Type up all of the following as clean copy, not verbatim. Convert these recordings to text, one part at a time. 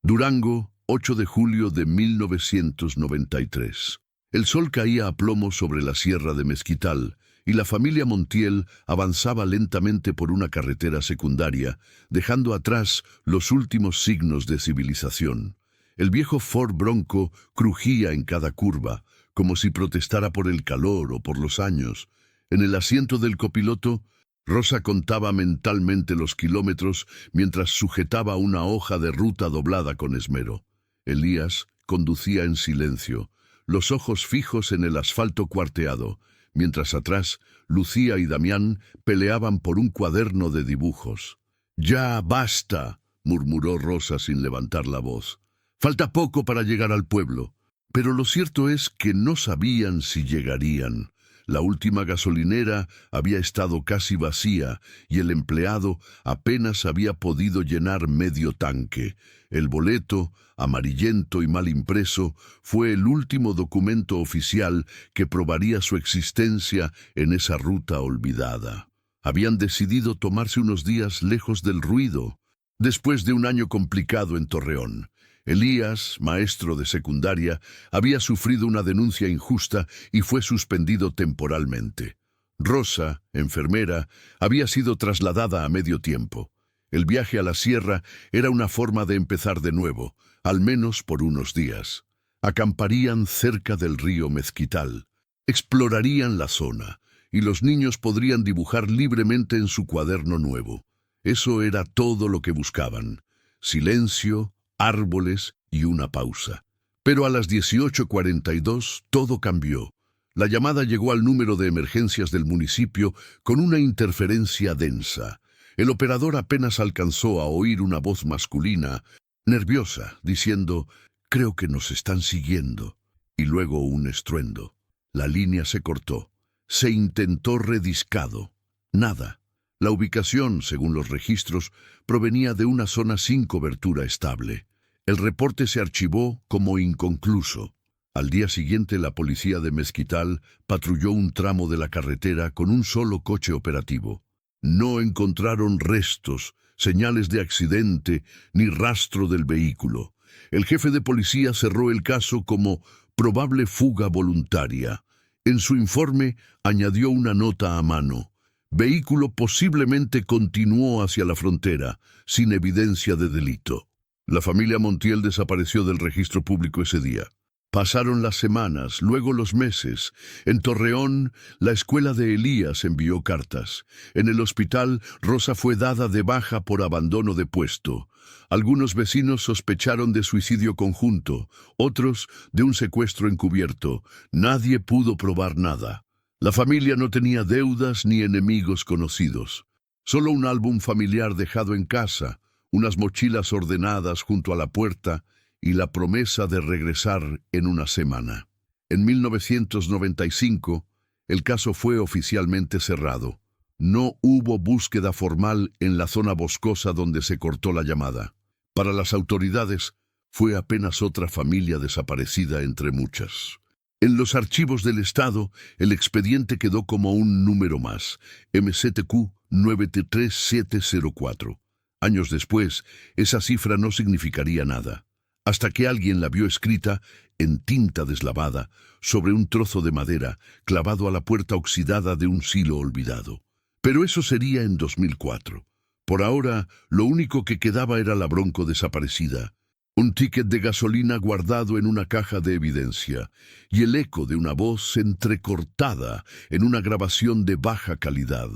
Durango, 8 de julio de 1993. El sol caía a plomo sobre la sierra de Mezquital, y la familia Montiel avanzaba lentamente por una carretera secundaria, dejando atrás los últimos signos de civilización. El viejo Ford Bronco crujía en cada curva, como si protestara por el calor o por los años. En el asiento del copiloto, Rosa contaba mentalmente los kilómetros mientras sujetaba una hoja de ruta doblada con esmero. Elías conducía en silencio, los ojos fijos en el asfalto cuarteado, mientras atrás Lucía y Damián peleaban por un cuaderno de dibujos. «Ya basta», murmuró Rosa sin levantar la voz. «Falta poco para llegar al pueblo». Pero lo cierto es que no sabían si llegarían. La última gasolinera había estado casi vacía y el empleado apenas había podido llenar medio tanque. El boleto, amarillento y mal impreso, fue el último documento oficial que probaría su existencia en esa ruta olvidada. Habían decidido tomarse unos días lejos del ruido, después de un año complicado en Torreón. Elías, maestro de secundaria, había sufrido una denuncia injusta y fue suspendido temporalmente. Rosa, enfermera, había sido trasladada a medio tiempo. El viaje a la sierra era una forma de empezar de nuevo, al menos por unos días. Acamparían cerca del río Mezquital, explorarían la zona, y los niños podrían dibujar libremente en su cuaderno nuevo. Eso era todo lo que buscaban. Silencio, árboles y una pausa. Pero a las 18:42 todo cambió. La llamada llegó al número de emergencias del municipio con una interferencia densa. El operador apenas alcanzó a oír una voz masculina, nerviosa, diciendo: «Creo que nos están siguiendo». Y luego un estruendo. La línea se cortó. Se intentó rediscado. Nada. La ubicación, según los registros, provenía de una zona sin cobertura estable. El reporte se archivó como inconcluso. Al día siguiente, la policía de Mezquital patrulló un tramo de la carretera con un solo coche operativo. No encontraron restos, señales de accidente, ni rastro del vehículo. El jefe de policía cerró el caso como probable fuga voluntaria. En su informe añadió una nota a mano: «Vehículo posiblemente continuó hacia la frontera, sin evidencia de delito». La familia Montiel desapareció del registro público ese día. Pasaron las semanas, luego los meses. En Torreón, la escuela de Elías envió cartas. En el hospital, Rosa fue dada de baja por abandono de puesto. Algunos vecinos sospecharon de suicidio conjunto, otros de un secuestro encubierto. Nadie pudo probar nada. La familia no tenía deudas ni enemigos conocidos. Solo un álbum familiar dejado en casa, unas mochilas ordenadas junto a la puerta y la promesa de regresar en una semana. En 1995, el caso fue oficialmente cerrado. No hubo búsqueda formal en la zona boscosa donde se cortó la llamada. Para las autoridades, fue apenas otra familia desaparecida entre muchas. En los archivos del Estado, el expediente quedó como un número más, MZQ 93704. Años después, esa cifra no significaría nada, hasta que alguien la vio escrita en tinta deslavada sobre un trozo de madera clavado a la puerta oxidada de un silo olvidado. Pero eso sería en 2004. Por ahora, lo único que quedaba era la Bronco desaparecida, un ticket de gasolina guardado en una caja de evidencia y el eco de una voz entrecortada en una grabación de baja calidad.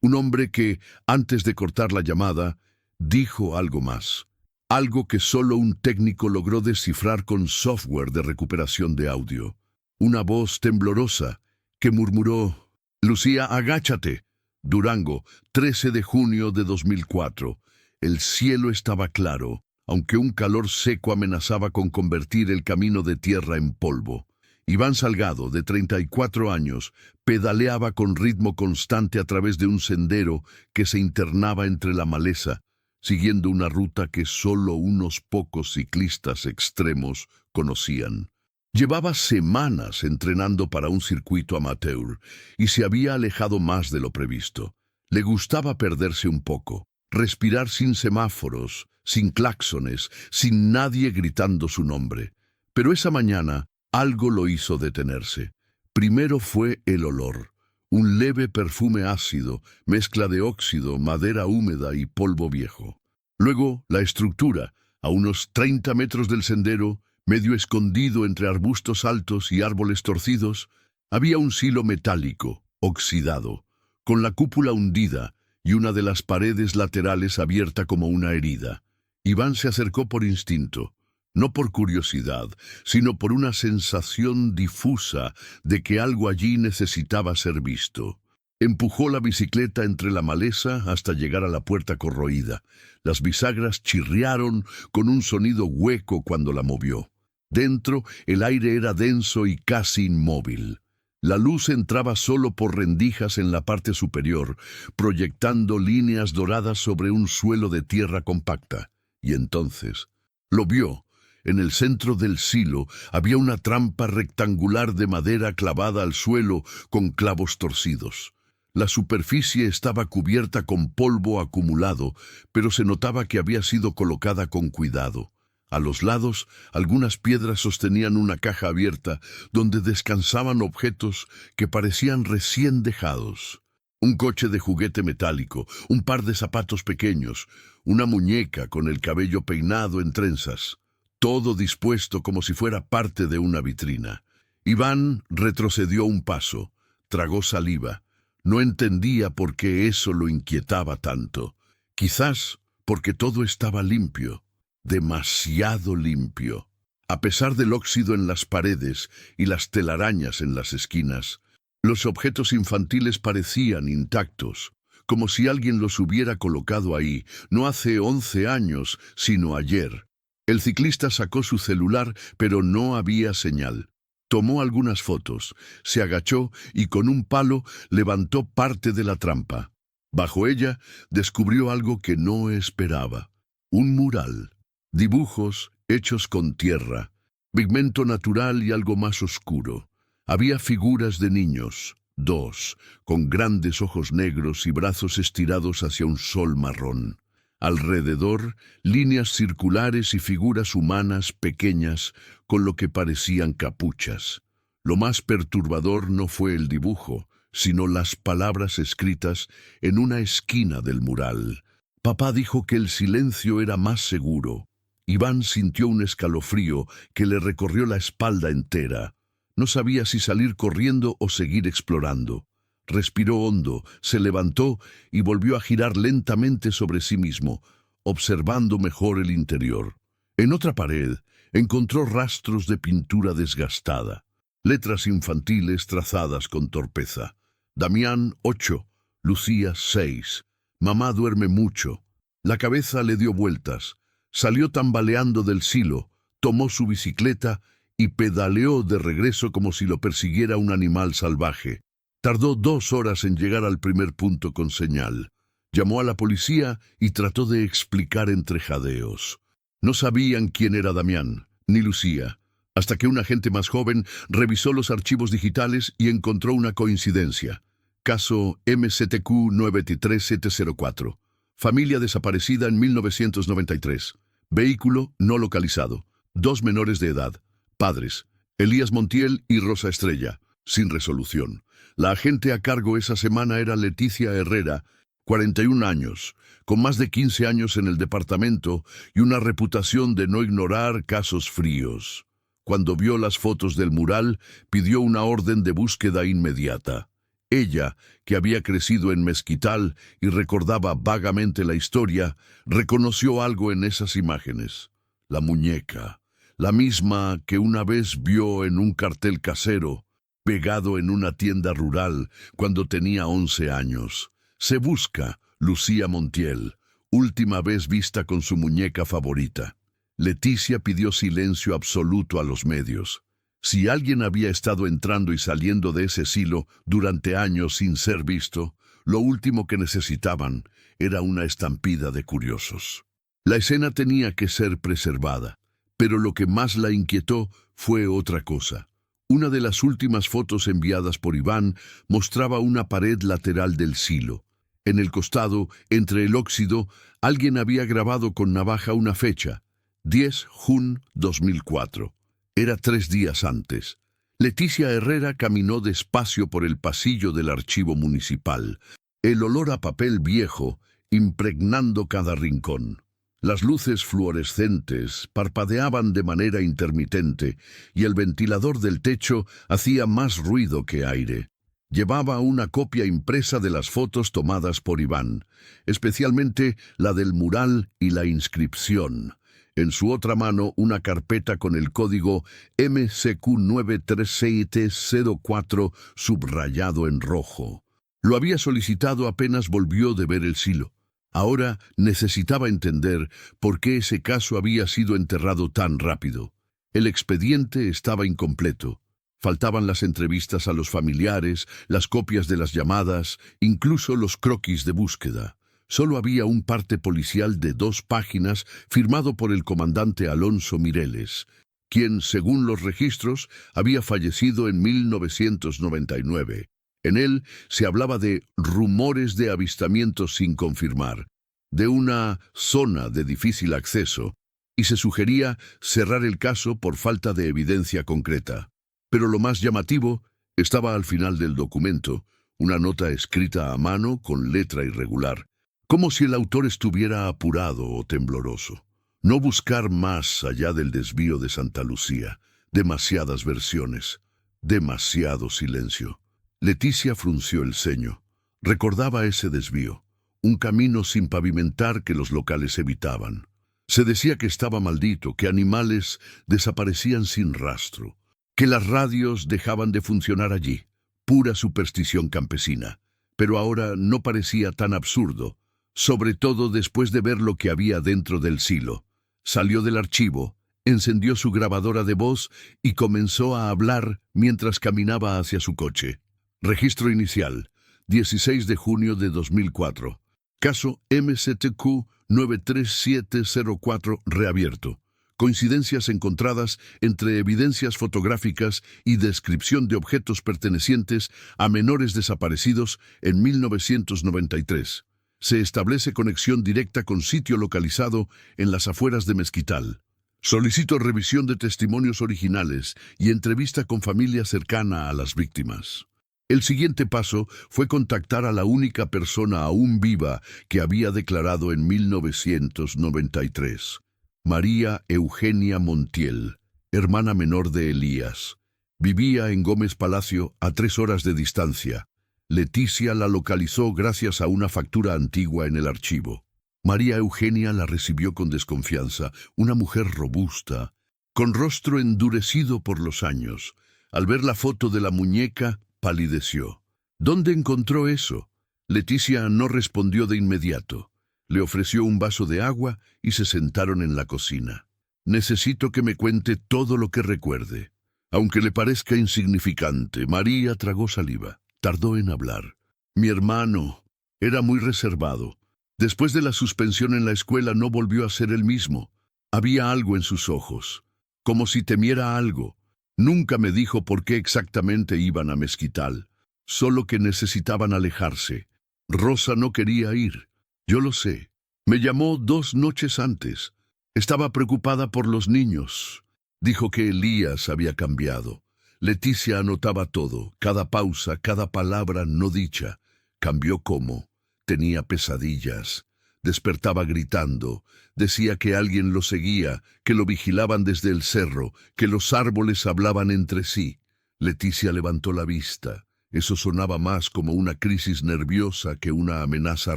Un hombre que, antes de cortar la llamada, dijo algo más, algo que solo un técnico logró descifrar con software de recuperación de audio. Una voz temblorosa que murmuró: «Lucía, agáchate». Durango, 13 de junio de 2004. El cielo estaba claro, aunque un calor seco amenazaba con convertir el camino de tierra en polvo. Iván Salgado, de 34 años, pedaleaba con ritmo constante a través de un sendero que se internaba entre la maleza, siguiendo una ruta que solo unos pocos ciclistas extremos conocían. Llevaba semanas entrenando para un circuito amateur y se había alejado más de lo previsto. Le gustaba perderse un poco, respirar sin semáforos, sin claxones, sin nadie gritando su nombre. Pero esa mañana algo lo hizo detenerse. Primero fue el olor. Un leve perfume ácido, mezcla de óxido, madera húmeda y polvo viejo. Luego, la estructura, a unos 30 metros del sendero, medio escondido entre arbustos altos y árboles torcidos, había un silo metálico, oxidado, con la cúpula hundida y una de las paredes laterales abierta como una herida. Iván se acercó por instinto, no por curiosidad, sino por una sensación difusa de que algo allí necesitaba ser visto. Empujó la bicicleta entre la maleza hasta llegar a la puerta corroída. Las bisagras chirriaron con un sonido hueco cuando la movió. Dentro, el aire era denso y casi inmóvil. La luz entraba solo por rendijas en la parte superior, proyectando líneas doradas sobre un suelo de tierra compacta. Y entonces lo vio. En el centro del silo había una trampa rectangular de madera clavada al suelo con clavos torcidos. La superficie estaba cubierta con polvo acumulado, pero se notaba que había sido colocada con cuidado. A los lados, algunas piedras sostenían una caja abierta donde descansaban objetos que parecían recién dejados. Un coche de juguete metálico, un par de zapatos pequeños, una muñeca con el cabello peinado en trenzas. Todo dispuesto como si fuera parte de una vitrina. Iván retrocedió un paso, tragó saliva. No entendía por qué eso lo inquietaba tanto. Quizás porque todo estaba limpio, demasiado limpio. A pesar del óxido en las paredes y las telarañas en las esquinas, los objetos infantiles parecían intactos, como si alguien los hubiera colocado ahí, no hace 11 años, sino ayer. El ciclista sacó su celular, pero no había señal. Tomó algunas fotos, se agachó y con un palo levantó parte de la trampa. Bajo ella descubrió algo que no esperaba. Un mural. Dibujos hechos con tierra, pigmento natural y algo más oscuro. Había figuras de niños, 2, con grandes ojos negros y brazos estirados hacia un sol marrón. Alrededor, líneas circulares y figuras humanas pequeñas con lo que parecían capuchas. Lo más perturbador no fue el dibujo, sino las palabras escritas en una esquina del mural. Papá dijo que el silencio era más seguro. Iván sintió un escalofrío que le recorrió la espalda entera. No sabía si salir corriendo o seguir explorando. Respiró hondo, se levantó y volvió a girar lentamente sobre sí mismo, observando mejor el interior. En otra pared encontró rastros de pintura desgastada, letras infantiles trazadas con torpeza. Damián, 8, Lucía, 6. Mamá duerme mucho. La cabeza le dio vueltas. Salió tambaleando del silo, tomó su bicicleta y pedaleó de regreso como si lo persiguiera un animal salvaje. Tardó 2 horas en llegar al primer punto con señal. Llamó a la policía y trató de explicar entre jadeos. No sabían quién era Damián, ni Lucía, hasta que un agente más joven revisó los archivos digitales y encontró una coincidencia. Caso MCTQ 93704. Familia desaparecida en 1993. Vehículo no localizado. 2 menores de edad. Padres, Elías Montiel y Rosa Estrella. Sin resolución. La agente a cargo esa semana era Leticia Herrera, 41 años, con más de 15 años en el departamento y una reputación de no ignorar casos fríos. Cuando vio las fotos del mural, pidió una orden de búsqueda inmediata. Ella, que había crecido en Mezquital y recordaba vagamente la historia, reconoció algo en esas imágenes. La muñeca, la misma que una vez vio en un cartel casero, pegado en una tienda rural cuando tenía 11 años. Se busca Lucía Montiel, última vez vista con su muñeca favorita. Leticia pidió silencio absoluto a los medios. Si alguien había estado entrando y saliendo de ese silo durante años sin ser visto, lo último que necesitaban era una estampida de curiosos. La escena tenía que ser preservada, pero lo que más la inquietó fue otra cosa. Una de las últimas fotos enviadas por Iván mostraba una pared lateral del silo. En el costado, entre el óxido, alguien había grabado con navaja una fecha: 10 Jun 2004. Era 3 días antes. Leticia Herrera caminó despacio por el pasillo del archivo municipal, el olor a papel viejo impregnando cada rincón. Las luces fluorescentes parpadeaban de manera intermitente y el ventilador del techo hacía más ruido que aire. Llevaba una copia impresa de las fotos tomadas por Iván, especialmente la del mural y la inscripción. En su otra mano, una carpeta con el código MCQ93704 subrayado en rojo. Lo había solicitado apenas volvió de ver el silo. Ahora necesitaba entender por qué ese caso había sido enterrado tan rápido. El expediente estaba incompleto. Faltaban las entrevistas a los familiares, las copias de las llamadas, incluso los croquis de búsqueda. Solo había un parte policial de 2 páginas firmado por el comandante Alonso Mireles, quien, según los registros, había fallecido en 1999. En él se hablaba de rumores de avistamientos sin confirmar, de una zona de difícil acceso, y se sugería cerrar el caso por falta de evidencia concreta. Pero lo más llamativo estaba al final del documento, una nota escrita a mano con letra irregular, como si el autor estuviera apurado o tembloroso. No buscar más allá del desvío de Santa Lucía. Demasiadas versiones, demasiado silencio. Leticia frunció el ceño. Recordaba ese desvío, un camino sin pavimentar que los locales evitaban. Se decía que estaba maldito, que animales desaparecían sin rastro, que las radios dejaban de funcionar allí. Pura superstición campesina. Pero ahora no parecía tan absurdo, sobre todo después de ver lo que había dentro del silo. Salió del archivo, encendió su grabadora de voz y comenzó a hablar mientras caminaba hacia su coche. Registro inicial, 16 de junio de 2004. Caso MCTQ 93704 reabierto. Coincidencias encontradas entre evidencias fotográficas y descripción de objetos pertenecientes a menores desaparecidos en 1993. Se establece conexión directa con sitio localizado en las afueras de Mezquital. Solicito revisión de testimonios originales y entrevista con familia cercana a las víctimas. El siguiente paso fue contactar a la única persona aún viva que había declarado en 1993. María Eugenia Montiel, hermana menor de Elías. Vivía en Gómez Palacio a 3 horas de distancia. Leticia la localizó gracias a una factura antigua en el archivo. María Eugenia la recibió con desconfianza, una mujer robusta, con rostro endurecido por los años. Al ver la foto de la muñeca, palideció. ¿Dónde encontró eso? Leticia no respondió de inmediato. Le ofreció un vaso de agua y se sentaron en la cocina. Necesito que me cuente todo lo que recuerde. Aunque le parezca insignificante, María tragó saliva. Tardó en hablar. Mi hermano era muy reservado. Después de la suspensión en la escuela no volvió a ser el mismo. Había algo en sus ojos, como si temiera algo. Nunca me dijo por qué exactamente iban a Mezquital, solo que necesitaban alejarse. Rosa no quería ir. Yo lo sé. Me llamó 2 noches antes. Estaba preocupada por los niños. Dijo que Elías había cambiado. Leticia anotaba todo, cada pausa, cada palabra no dicha. Cambió cómo. Tenía pesadillas. Despertaba gritando. Decía que alguien lo seguía, que lo vigilaban desde el cerro, que los árboles hablaban entre sí. Leticia levantó la vista. Eso sonaba más como una crisis nerviosa que una amenaza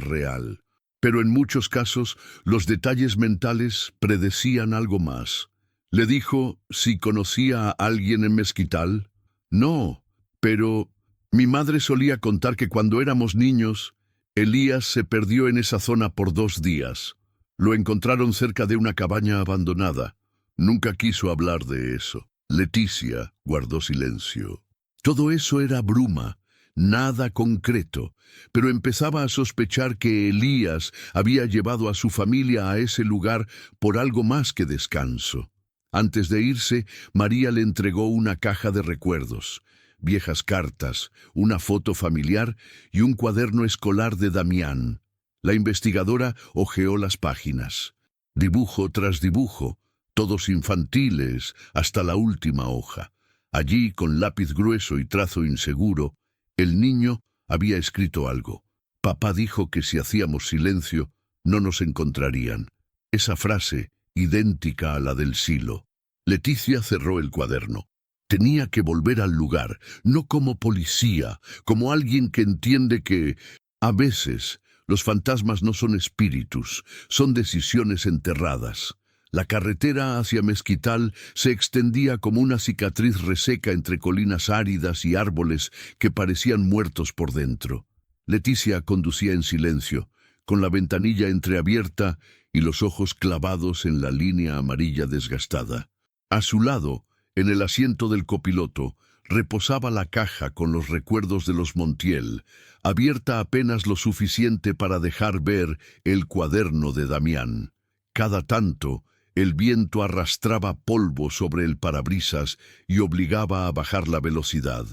real. Pero en muchos casos, los detalles mentales predecían algo más. Le dijo si conocía a alguien en Mezquital. No, pero mi madre solía contar que cuando éramos niños, Elías se perdió en esa zona por 2 días. Lo encontraron cerca de una cabaña abandonada. Nunca quiso hablar de eso. Leticia guardó silencio. Todo eso era bruma, nada concreto, pero empezaba a sospechar que Elías había llevado a su familia a ese lugar por algo más que descanso. Antes de irse, María le entregó una caja de recuerdos. viejas cartas, una foto familiar y un cuaderno escolar de Damián. La investigadora hojeó las páginas. Dibujo tras dibujo, todos infantiles, hasta la última hoja. Allí, con lápiz grueso y trazo inseguro, el niño había escrito algo. Papá dijo que si hacíamos silencio, no nos encontrarían. Esa frase, idéntica a la del silo. Leticia cerró el cuaderno. Tenía que volver al lugar, no como policía, como alguien que entiende que, a veces, los fantasmas no son espíritus, son decisiones enterradas. La carretera hacia Mezquital se extendía como una cicatriz reseca entre colinas áridas y árboles que parecían muertos por dentro. Leticia conducía en silencio, con la ventanilla entreabierta y los ojos clavados en la línea amarilla desgastada. A su lado, en el asiento del copiloto, reposaba la caja con los recuerdos de los Montiel, abierta apenas lo suficiente para dejar ver el cuaderno de Damián. Cada tanto, el viento arrastraba polvo sobre el parabrisas y obligaba a bajar la velocidad.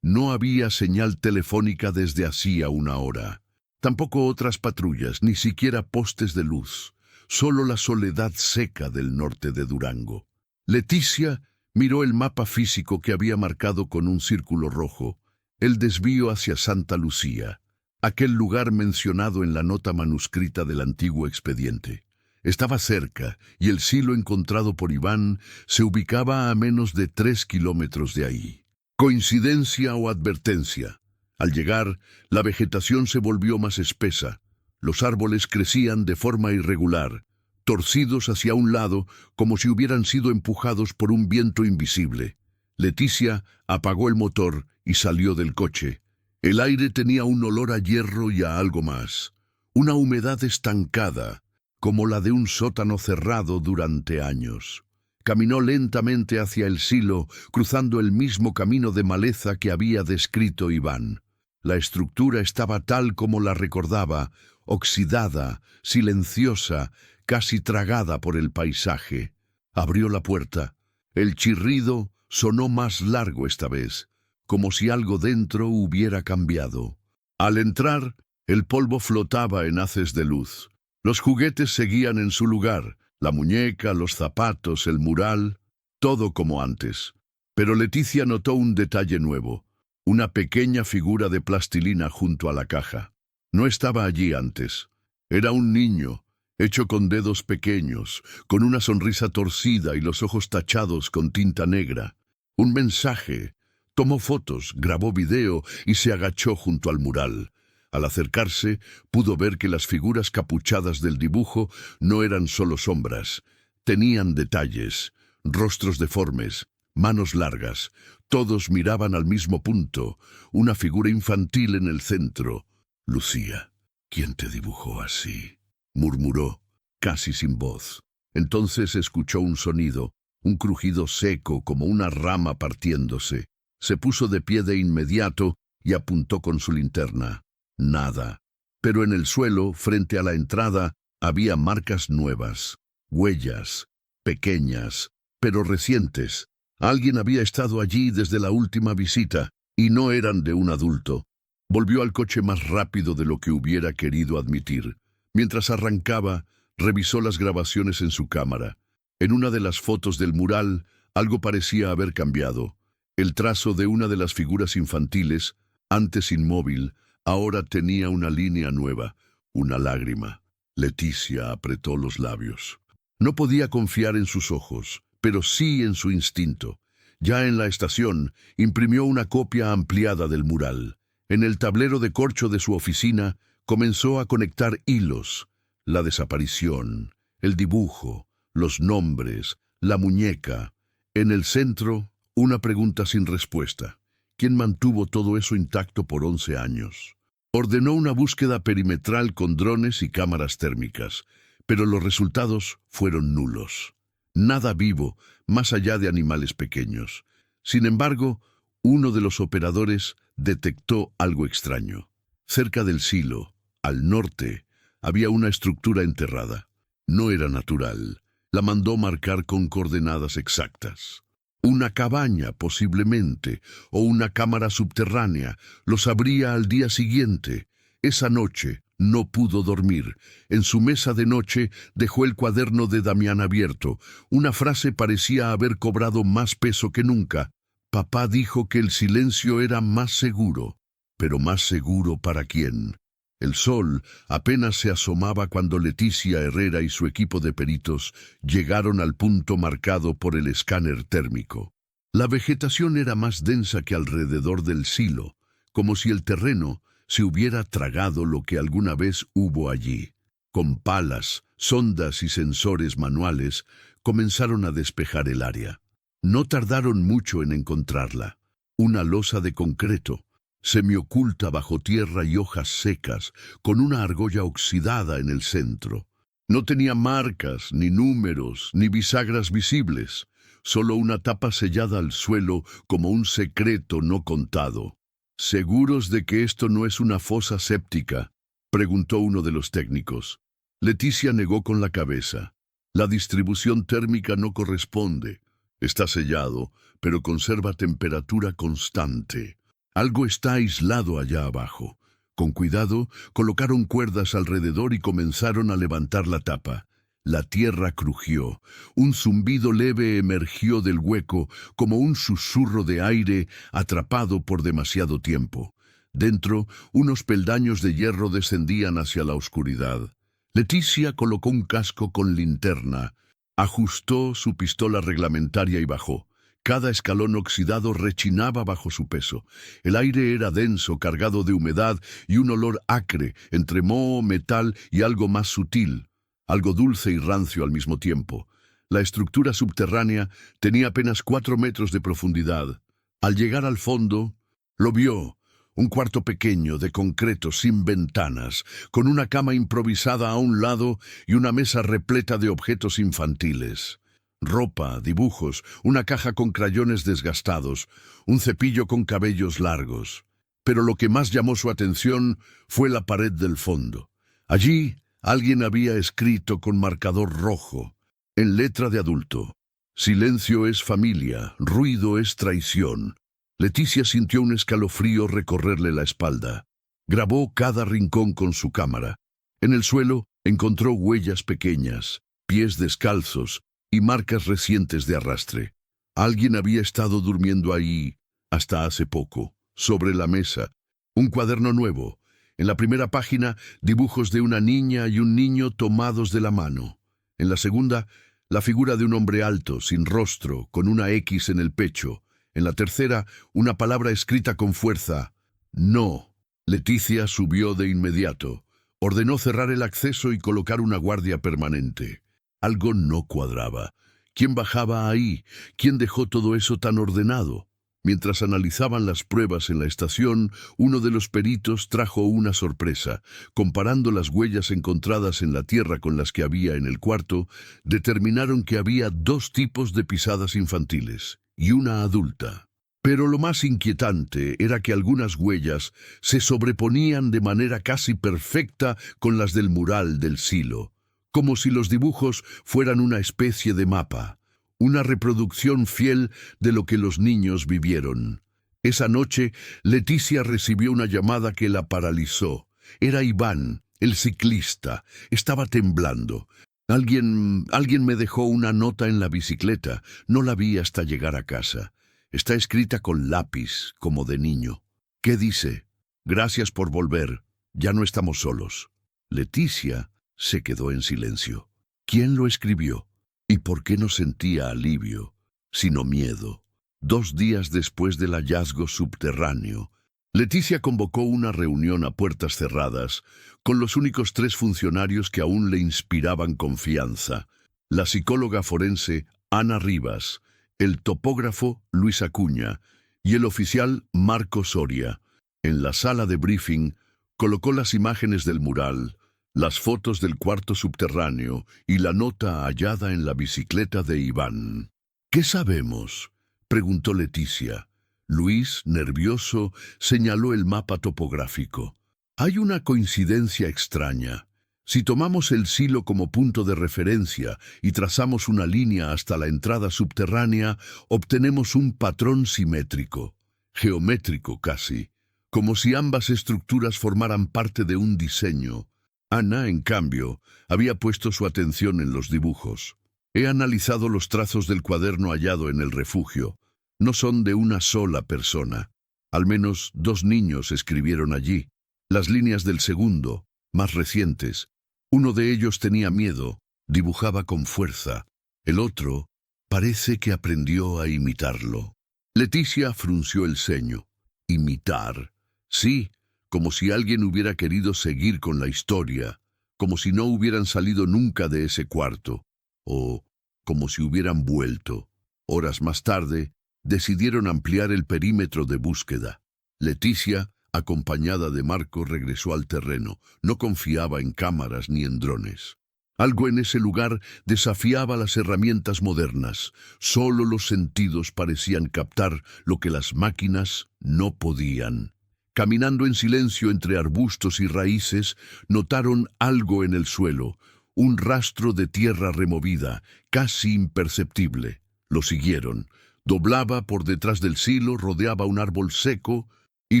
No había señal telefónica desde hacía una hora. Tampoco otras patrullas, ni siquiera postes de luz. Solo la soledad seca del norte de Durango. Leticia miró el mapa físico que había marcado con un círculo rojo, el desvío hacia Santa Lucía, aquel lugar mencionado en la nota manuscrita del antiguo expediente. Estaba cerca, y el silo encontrado por Iván se ubicaba a menos de 3 kilómetros de ahí. ¿Coincidencia o advertencia? Al llegar, la vegetación se volvió más espesa. Los árboles crecían de forma irregular, torcidos hacia un lado como si hubieran sido empujados por un viento invisible. Leticia apagó el motor y salió del coche. El aire tenía un olor a hierro y a algo más. Una humedad estancada, como la de un sótano cerrado durante años. Caminó lentamente hacia el silo, cruzando el mismo camino de maleza que había descrito Iván. La estructura estaba tal como la recordaba, oxidada, silenciosa, casi tragada por el paisaje. Abrió la puerta. El chirrido sonó más largo esta vez, como si algo dentro hubiera cambiado. Al entrar, el polvo flotaba en haces de luz. Los juguetes seguían en su lugar, la muñeca, los zapatos, el mural, todo como antes. Pero Leticia notó un detalle nuevo, una pequeña figura de plastilina junto a la caja. No estaba allí antes. Era un niño, hecho con dedos pequeños, con una sonrisa torcida y los ojos tachados con tinta negra. Un mensaje. Tomó fotos, grabó video y se agachó junto al mural. Al acercarse, pudo ver que las figuras capuchadas del dibujo no eran solo sombras. Tenían detalles, rostros deformes, manos largas. Todos miraban al mismo punto, una figura infantil en el centro. Lucía, ¿quién te dibujó así?, murmuró, casi sin voz. Entonces escuchó un sonido, un crujido seco como una rama partiéndose. Se puso de pie de inmediato y apuntó con su linterna. Nada. Pero en el suelo, frente a la entrada, había marcas nuevas, huellas, pequeñas, pero recientes. Alguien había estado allí desde la última visita, y no eran de un adulto. Volvió al coche más rápido de lo que hubiera querido admitir. Mientras arrancaba, revisó las grabaciones en su cámara. En una de las fotos del mural, algo parecía haber cambiado. El trazo de una de las figuras infantiles, antes inmóvil, ahora tenía una línea nueva, una lágrima. Leticia apretó los labios. No podía confiar en sus ojos, pero sí en su instinto. Ya en la estación, imprimió una copia ampliada del mural. En el tablero de corcho de su oficina, comenzó a conectar hilos. La desaparición, el dibujo, los nombres, la muñeca. En el centro, una pregunta sin respuesta. ¿Quién mantuvo todo eso intacto por 11 años? Ordenó una búsqueda perimetral con drones y cámaras térmicas, pero los resultados fueron nulos. Nada vivo, más allá de animales pequeños. Sin embargo, uno de los operadores detectó algo extraño. Cerca del silo, al norte, había una estructura enterrada. No era natural. La mandó marcar con coordenadas exactas. Una cabaña, posiblemente, o una cámara subterránea. Lo sabría al día siguiente. Esa noche no pudo dormir. En su mesa de noche dejó el cuaderno de Damián abierto. Una frase parecía haber cobrado más peso que nunca. Papá dijo que el silencio era más seguro. ¿Pero más seguro para quién? El sol apenas se asomaba cuando Leticia Herrera y su equipo de peritos llegaron al punto marcado por el escáner térmico. La vegetación era más densa que alrededor del silo, como si el terreno se hubiera tragado lo que alguna vez hubo allí. Con palas, sondas y sensores manuales, comenzaron a despejar el área. No tardaron mucho en encontrarla. Una losa de concreto, semioculta bajo tierra y hojas secas, con una argolla oxidada en el centro. No tenía marcas, ni números, ni bisagras visibles, solo una tapa sellada al suelo como un secreto no contado. ¿Seguros de que esto no es una fosa séptica?, preguntó uno de los técnicos. Leticia negó con la cabeza. La distribución térmica no corresponde. Está sellado, pero conserva temperatura constante. Algo está aislado allá abajo. Con cuidado, colocaron cuerdas alrededor y comenzaron a levantar la tapa. La tierra crujió. Un zumbido leve emergió del hueco como un susurro de aire atrapado por demasiado tiempo. Dentro, unos peldaños de hierro descendían hacia la oscuridad. Leticia colocó un casco con linterna, ajustó su pistola reglamentaria y bajó. Cada escalón oxidado rechinaba bajo su peso. El aire era denso, cargado de humedad y un olor acre, entre moho, metal y algo más sutil, algo dulce y rancio al mismo tiempo. La estructura subterránea tenía apenas 4 metros de profundidad. Al llegar al fondo, lo vio. Un cuarto pequeño, de concreto, sin ventanas, con una cama improvisada a un lado y una mesa repleta de objetos infantiles. Ropa, dibujos, una caja con crayones desgastados, un cepillo con cabellos largos. Pero lo que más llamó su atención fue la pared del fondo. Allí alguien había escrito con marcador rojo, en letra de adulto: silencio es familia, ruido es traición. Leticia sintió un escalofrío recorrerle la espalda. Grabó cada rincón con su cámara. En el suelo encontró huellas pequeñas, pies descalzos y marcas recientes de arrastre. Alguien había estado durmiendo ahí hasta hace poco. Sobre la mesa, un cuaderno nuevo. En la primera página, dibujos de una niña y un niño tomados de la mano. En la segunda, la figura de un hombre alto, sin rostro, con una X en el pecho. En la tercera, una palabra escrita con fuerza: no. Leticia subió de inmediato. Ordenó cerrar el acceso y colocar una guardia permanente. Algo no cuadraba. ¿Quién bajaba ahí? ¿Quién dejó todo eso tan ordenado? Mientras analizaban las pruebas en la estación, uno de los peritos trajo una sorpresa. Comparando las huellas encontradas en la tierra con las que había en el cuarto, determinaron que había 2 tipos de pisadas infantiles y una adulta. Pero lo más inquietante era que algunas huellas se sobreponían de manera casi perfecta con las del mural del silo, como si los dibujos fueran una especie de mapa, una reproducción fiel de lo que los niños vivieron. Esa noche, Leticia recibió una llamada que la paralizó. Era Iván, el ciclista. Estaba temblando. Alguien me dejó una nota en la bicicleta. No la vi hasta llegar a casa. Está escrita con lápiz, como de niño. ¿Qué dice? Gracias por volver. Ya no estamos solos. Leticia se quedó en silencio. ¿Quién lo escribió? ¿Y por qué no sentía alivio, sino miedo? 2 días después del hallazgo subterráneo, Leticia convocó una reunión a puertas cerradas con los únicos 3 funcionarios que aún le inspiraban confianza: la psicóloga forense Ana Rivas, el topógrafo Luis Acuña y el oficial Marco Soria. En la sala de briefing colocó las imágenes del mural, las fotos del cuarto subterráneo y la nota hallada en la bicicleta de Iván. ¿Qué sabemos?, preguntó Leticia. Luis, nervioso, señaló el mapa topográfico. Hay una coincidencia extraña. Si tomamos el silo como punto de referencia y trazamos una línea hasta la entrada subterránea, obtenemos un patrón simétrico, geométrico casi, como si ambas estructuras formaran parte de un diseño. Ana, en cambio, había puesto su atención en los dibujos. He analizado los trazos del cuaderno hallado en el refugio. No son de una sola persona. Al menos 2 niños escribieron allí. Las líneas del segundo, más recientes. Uno de ellos tenía miedo, dibujaba con fuerza. El otro parece que aprendió a imitarlo. Leticia frunció el ceño. ¿Imitar? Sí, como si alguien hubiera querido seguir con la historia, como si no hubieran salido nunca de ese cuarto, o como si hubieran vuelto. Horas más tarde, decidieron ampliar el perímetro de búsqueda. Leticia, acompañada de Marco, regresó al terreno. No confiaba en cámaras ni en drones. Algo en ese lugar desafiaba las herramientas modernas. Solo los sentidos parecían captar lo que las máquinas no podían. Caminando en silencio entre arbustos y raíces, notaron algo en el suelo, un rastro de tierra removida, casi imperceptible. Lo siguieron. Doblaba por detrás del silo, rodeaba un árbol seco y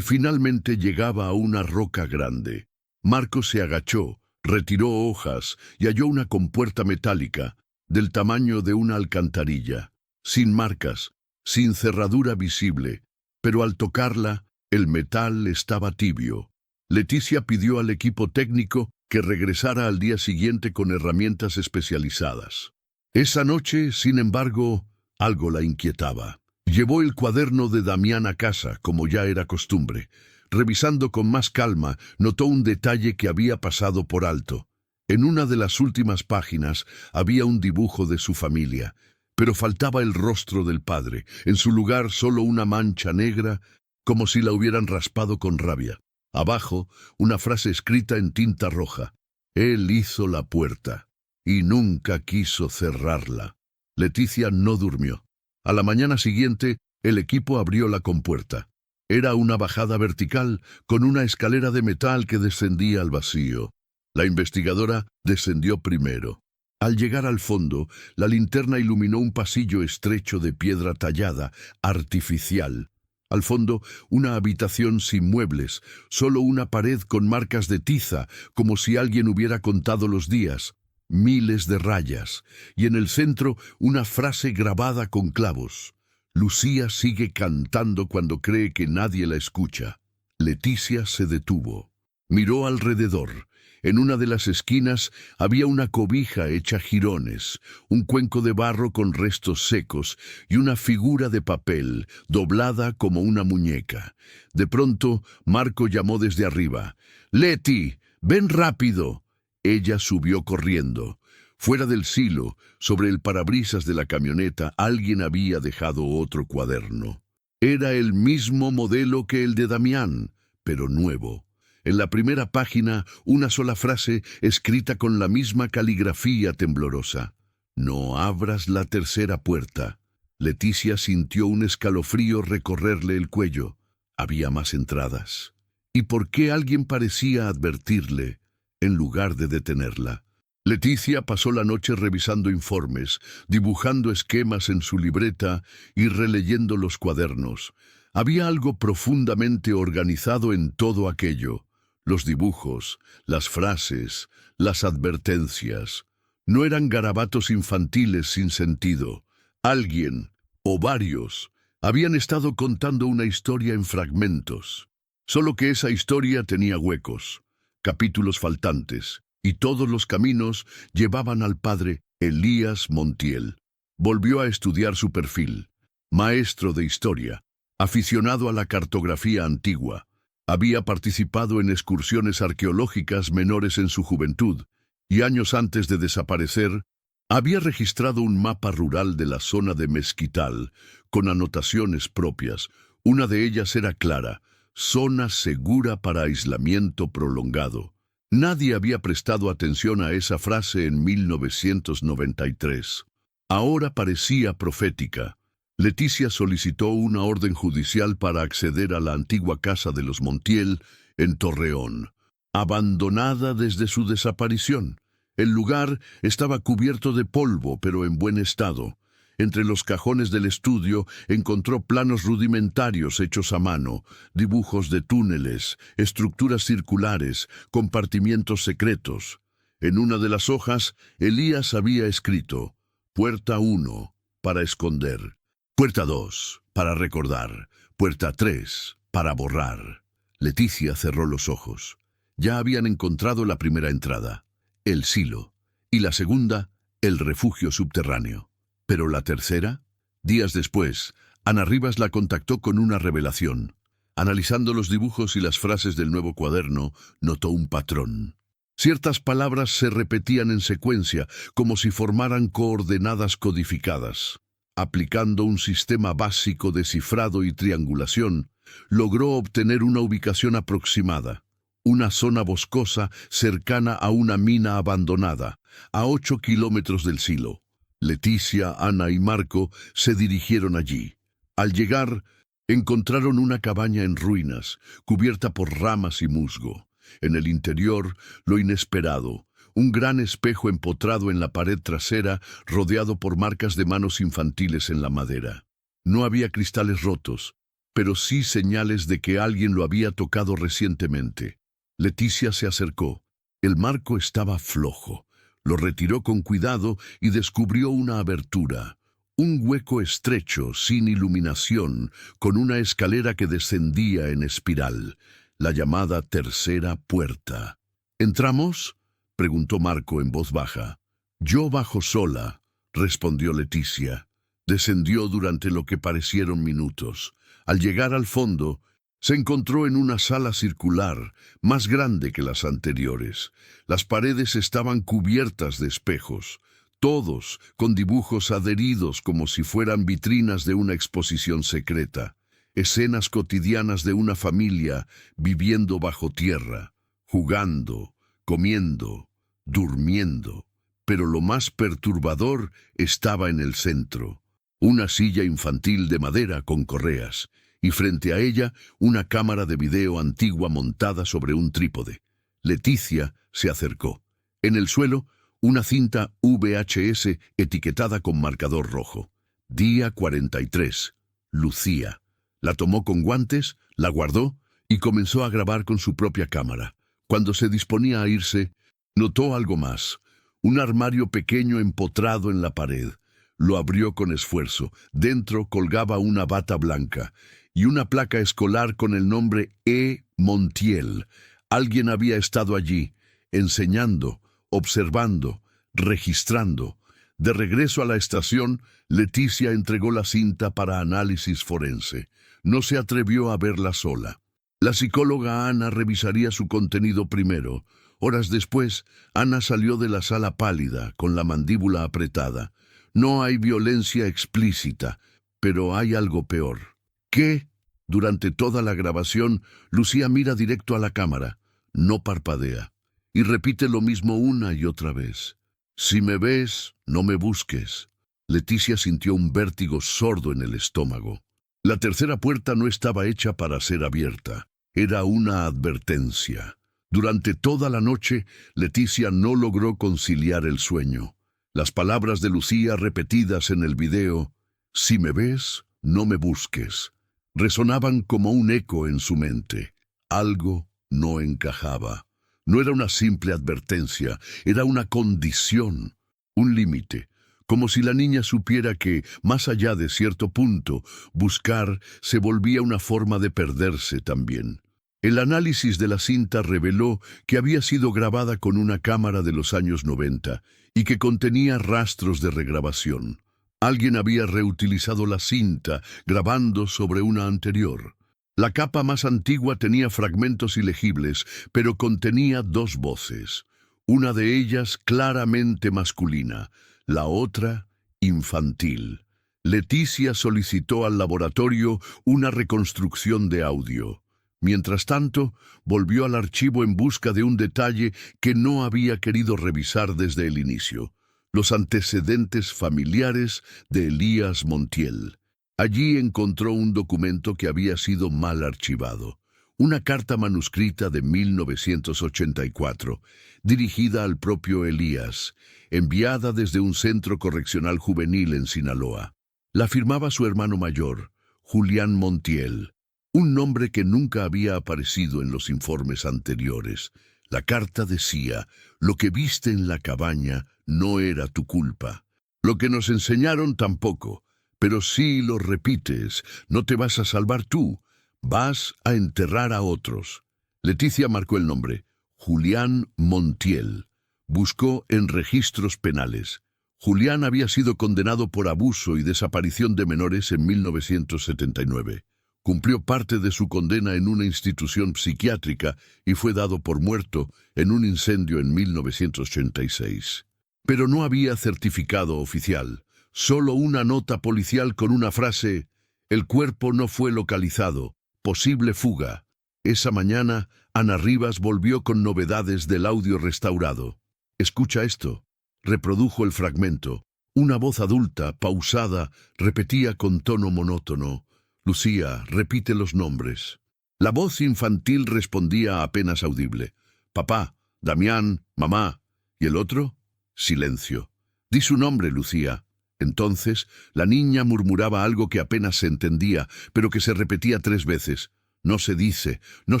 finalmente llegaba a una roca grande. Marco se agachó, retiró hojas y halló una compuerta metálica, del tamaño de una alcantarilla, sin marcas, sin cerradura visible, pero al tocarla, el metal estaba tibio. Leticia pidió al equipo técnico que regresara al día siguiente con herramientas especializadas. Esa noche, sin embargo, algo la inquietaba. Llevó el cuaderno de Damián a casa, como ya era costumbre. Revisando con más calma, notó un detalle que había pasado por alto. En una de las últimas páginas había un dibujo de su familia, pero faltaba el rostro del padre. En su lugar, solo una mancha negra, como si la hubieran raspado con rabia. Abajo, una frase escrita en tinta roja. Él hizo la puerta y nunca quiso cerrarla. Leticia no durmió. A la mañana siguiente, el equipo abrió la compuerta. Era una bajada vertical con una escalera de metal que descendía al vacío. La investigadora descendió primero. Al llegar al fondo, la linterna iluminó un pasillo estrecho de piedra tallada, artificial. Al fondo, una habitación sin muebles, solo una pared con marcas de tiza, como si alguien hubiera contado los días. Miles de rayas, y en el centro una frase grabada con clavos. Lucía sigue cantando cuando cree que nadie la escucha. Leticia se detuvo. Miró alrededor. En una de las esquinas había una cobija hecha jirones, un cuenco de barro con restos secos y una figura de papel doblada como una muñeca. De pronto, Marco llamó desde arriba. «Leti, ven rápido». Ella subió corriendo. Fuera del silo, sobre el parabrisas de la camioneta, alguien había dejado otro cuaderno. Era el mismo modelo que el de Damián, pero nuevo. En la primera página, una sola frase escrita con la misma caligrafía temblorosa. «No abras la tercera puerta». Leticia sintió un escalofrío recorrerle el cuello. Había más entradas. ¿Y por qué alguien parecía advertirle, en lugar de detenerla? Leticia pasó la noche revisando informes, dibujando esquemas en su libreta y releyendo los cuadernos. Había algo profundamente organizado en todo aquello. Los dibujos, las frases, las advertencias. No eran garabatos infantiles sin sentido. Alguien, o varios, habían estado contando una historia en fragmentos. Solo que esa historia tenía huecos, capítulos faltantes, y todos los caminos llevaban al padre Elías Montiel. Volvió a estudiar su perfil. Maestro de historia, aficionado a la cartografía antigua. Había participado en excursiones arqueológicas menores en su juventud, y años antes de desaparecer, había registrado un mapa rural de la zona de Mezquital, con anotaciones propias. Una de ellas era clara: zona segura para aislamiento prolongado. Nadie había prestado atención a esa frase en 1993. Ahora parecía profética. Leticia solicitó una orden judicial para acceder a la antigua casa de los Montiel en Torreón. abandonada desde su desaparición. El lugar estaba cubierto de polvo, pero en buen estado. Entre los cajones del estudio encontró planos rudimentarios hechos a mano, dibujos de túneles, estructuras circulares, compartimientos secretos. En una de las hojas, Elías había escrito: Puerta 1, para esconder. Puerta 2, para recordar. Puerta 3, para borrar. Leticia cerró los ojos. Ya habían encontrado la primera entrada, el silo, y la segunda, el refugio subterráneo. Pero la tercera, días después, Ana Rivas la contactó con una revelación. Analizando los dibujos y las frases del nuevo cuaderno, notó un patrón. Ciertas palabras se repetían en secuencia, como si formaran coordenadas codificadas. Aplicando un sistema básico de cifrado y triangulación, logró obtener una ubicación aproximada. Una zona boscosa cercana a una mina abandonada, a 8 kilómetros del silo. Leticia, Ana y Marco se dirigieron allí. Al llegar, encontraron una cabaña en ruinas, cubierta por ramas y musgo. En el interior, lo inesperado: un gran espejo empotrado en la pared trasera, rodeado por marcas de manos infantiles en la madera. No había cristales rotos, pero sí señales de que alguien lo había tocado recientemente. Leticia se acercó. El marco estaba flojo. Lo retiró con cuidado y descubrió una abertura. Un hueco estrecho, sin iluminación, con una escalera que descendía en espiral. La llamada tercera puerta. ¿Entramos?, preguntó Marco en voz baja. Yo bajo sola, respondió Leticia. Descendió durante lo que parecieron minutos. Al llegar al fondo, se encontró en una sala circular, más grande que las anteriores. Las paredes estaban cubiertas de espejos, todos con dibujos adheridos como si fueran vitrinas de una exposición secreta. Escenas cotidianas de una familia viviendo bajo tierra, jugando, comiendo, durmiendo. Pero lo más perturbador estaba en el centro. Una silla infantil de madera con correas, y frente a ella una cámara de video antigua montada sobre un trípode. Leticia se acercó. En el suelo, una cinta VHS etiquetada con marcador rojo. Día 43. Lucía. La tomó con guantes, la guardó y comenzó a grabar con su propia cámara. Cuando se disponía a irse, notó algo más. Un armario pequeño empotrado en la pared. Lo abrió con esfuerzo. Dentro colgaba una bata blanca y una placa escolar con el nombre E. Montiel. Alguien había estado allí, enseñando, observando, registrando. De regreso a la estación, Leticia entregó la cinta para análisis forense. No se atrevió a verla sola. La psicóloga Ana revisaría su contenido primero. Horas después, Ana salió de la sala pálida, con la mandíbula apretada. No hay violencia explícita, pero hay algo peor. ¿Qué? Durante toda la grabación, Lucía mira directo a la cámara, no parpadea, y repite lo mismo una y otra vez. Si me ves, no me busques. Leticia sintió un vértigo sordo en el estómago. La tercera puerta no estaba hecha para ser abierta. Era una advertencia. Durante toda la noche, Leticia no logró conciliar el sueño. Las palabras de Lucía repetidas en el video, si me ves, no me busques, resonaban como un eco en su mente. Algo no encajaba. No era una simple advertencia, era una condición, un límite, como si la niña supiera que, más allá de cierto punto, buscar se volvía una forma de perderse también. El análisis de la cinta reveló que había sido grabada con una cámara de los años 90 y que contenía rastros de regrabación. Alguien había reutilizado la cinta, grabando sobre una anterior. La capa más antigua tenía fragmentos ilegibles, pero contenía dos voces. Una de ellas claramente masculina, la otra infantil. Leticia solicitó al laboratorio una reconstrucción de audio. Mientras tanto, volvió al archivo en busca de un detalle que no había querido revisar desde el inicio: los antecedentes familiares de Elías Montiel. Allí encontró un documento que había sido mal archivado, una carta manuscrita de 1984, dirigida al propio Elías, enviada desde un centro correccional juvenil en Sinaloa. La firmaba su hermano mayor, Julián Montiel, un nombre que nunca había aparecido en los informes anteriores. La carta decía: lo que viste en la cabaña no era tu culpa. Lo que nos enseñaron tampoco, pero si lo repites, no te vas a salvar tú, vas a enterrar a otros. Leticia marcó el nombre, Julián Montiel. Buscó en registros penales. Julián había sido condenado por abuso y desaparición de menores en 1979. Cumplió parte de su condena en una institución psiquiátrica y fue dado por muerto en un incendio en 1986. Pero no había certificado oficial, solo una nota policial con una frase: el cuerpo no fue localizado, posible fuga. Esa mañana, Ana Rivas volvió con novedades del audio restaurado. Escucha esto. Reprodujo el fragmento. Una voz adulta, pausada, repetía con tono monótono: Lucía, repite los nombres. La voz infantil respondía apenas audible: papá, Damián, mamá. ¿Y el otro? Silencio. Di su nombre, Lucía. Entonces, la niña murmuraba algo que apenas se entendía, pero que se repetía 3 veces. No se dice, no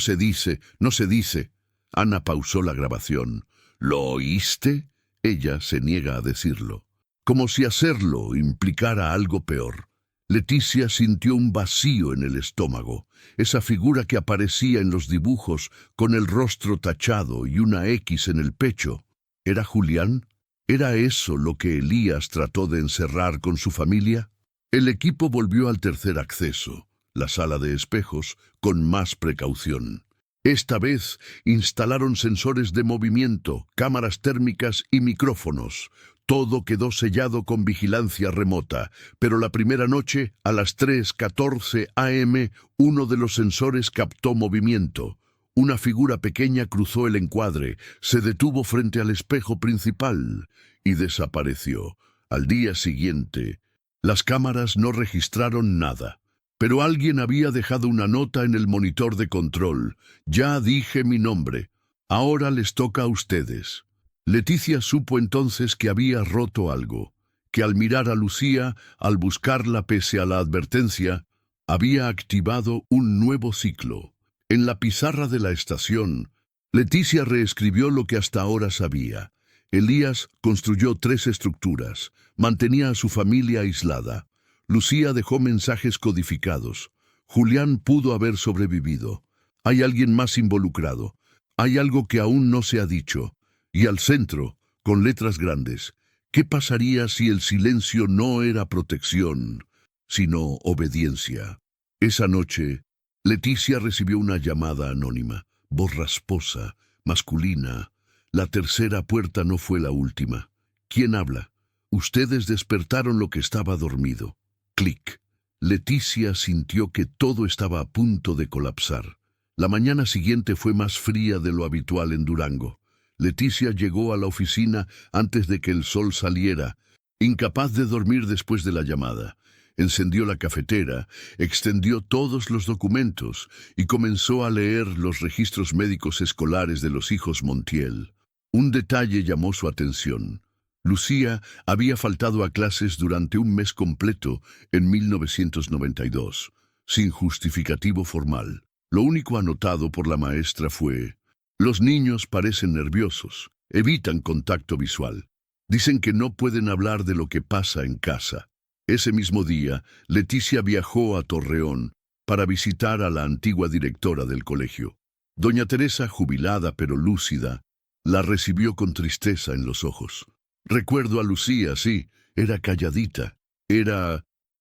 se dice, no se dice. Ana pausó la grabación. ¿Lo oíste? Ella se niega a decirlo. Como si hacerlo implicara algo peor. Leticia sintió un vacío en el estómago. Esa figura que aparecía en los dibujos, con el rostro tachado y una X en el pecho. ¿Era Julián? ¿Era eso lo que Elías trató de encerrar con su familia? El equipo volvió al tercer acceso, la sala de espejos, con más precaución. Esta vez instalaron sensores de movimiento, cámaras térmicas y micrófonos. Todo quedó sellado con vigilancia remota, pero la primera noche, a las 3:14 am, uno de los sensores captó movimiento. Una figura pequeña cruzó el encuadre, se detuvo frente al espejo principal y desapareció. Al día siguiente, las cámaras no registraron nada. Pero alguien había dejado una nota en el monitor de control. Ya dije mi nombre. Ahora les toca a ustedes. Leticia supo entonces que había roto algo, que al mirar a Lucía, al buscarla pese a la advertencia, había activado un nuevo ciclo. En la pizarra de la estación, Leticia reescribió lo que hasta ahora sabía. Elías construyó 3 estructuras, mantenía a su familia aislada. Lucía dejó mensajes codificados. Julián pudo haber sobrevivido. Hay alguien más involucrado. Hay algo que aún no se ha dicho. Y al centro, con letras grandes: ¿qué pasaría si el silencio no era protección, sino obediencia? Esa noche, Leticia recibió una llamada anónima, voz rasposa, masculina. La tercera puerta no fue la última. ¿Quién habla? Ustedes despertaron lo que estaba dormido. Clic. Leticia sintió que todo estaba a punto de colapsar. La mañana siguiente fue más fría de lo habitual en Durango. Leticia llegó a la oficina antes de que el sol saliera, incapaz de dormir después de la llamada. Encendió la cafetera, extendió todos los documentos y comenzó a leer los registros médicos escolares de los hijos Montiel. Un detalle llamó su atención. Lucía había faltado a clases durante un mes completo en 1992, sin justificativo formal. Lo único anotado por la maestra fue: los niños parecen nerviosos, evitan contacto visual. Dicen que no pueden hablar de lo que pasa en casa. Ese mismo día, Leticia viajó a Torreón para visitar a la antigua directora del colegio. Doña Teresa, jubilada pero lúcida, la recibió con tristeza en los ojos. Recuerdo a Lucía, sí, era calladita,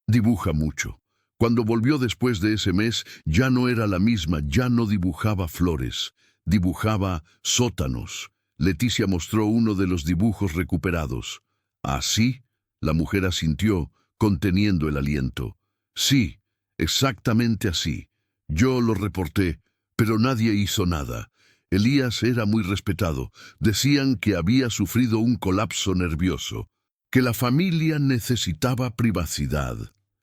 dibuja mucho. Cuando volvió después de ese mes, ya no era la misma, ya no dibujaba flores, dibujaba sótanos. Leticia mostró uno de los dibujos recuperados. ¿Así? La mujer asintió, conteniendo el aliento. Sí, exactamente así. Yo lo reporté, pero nadie hizo nada. Elías era muy respetado. Decían que había sufrido un colapso nervioso, que la familia necesitaba privacidad.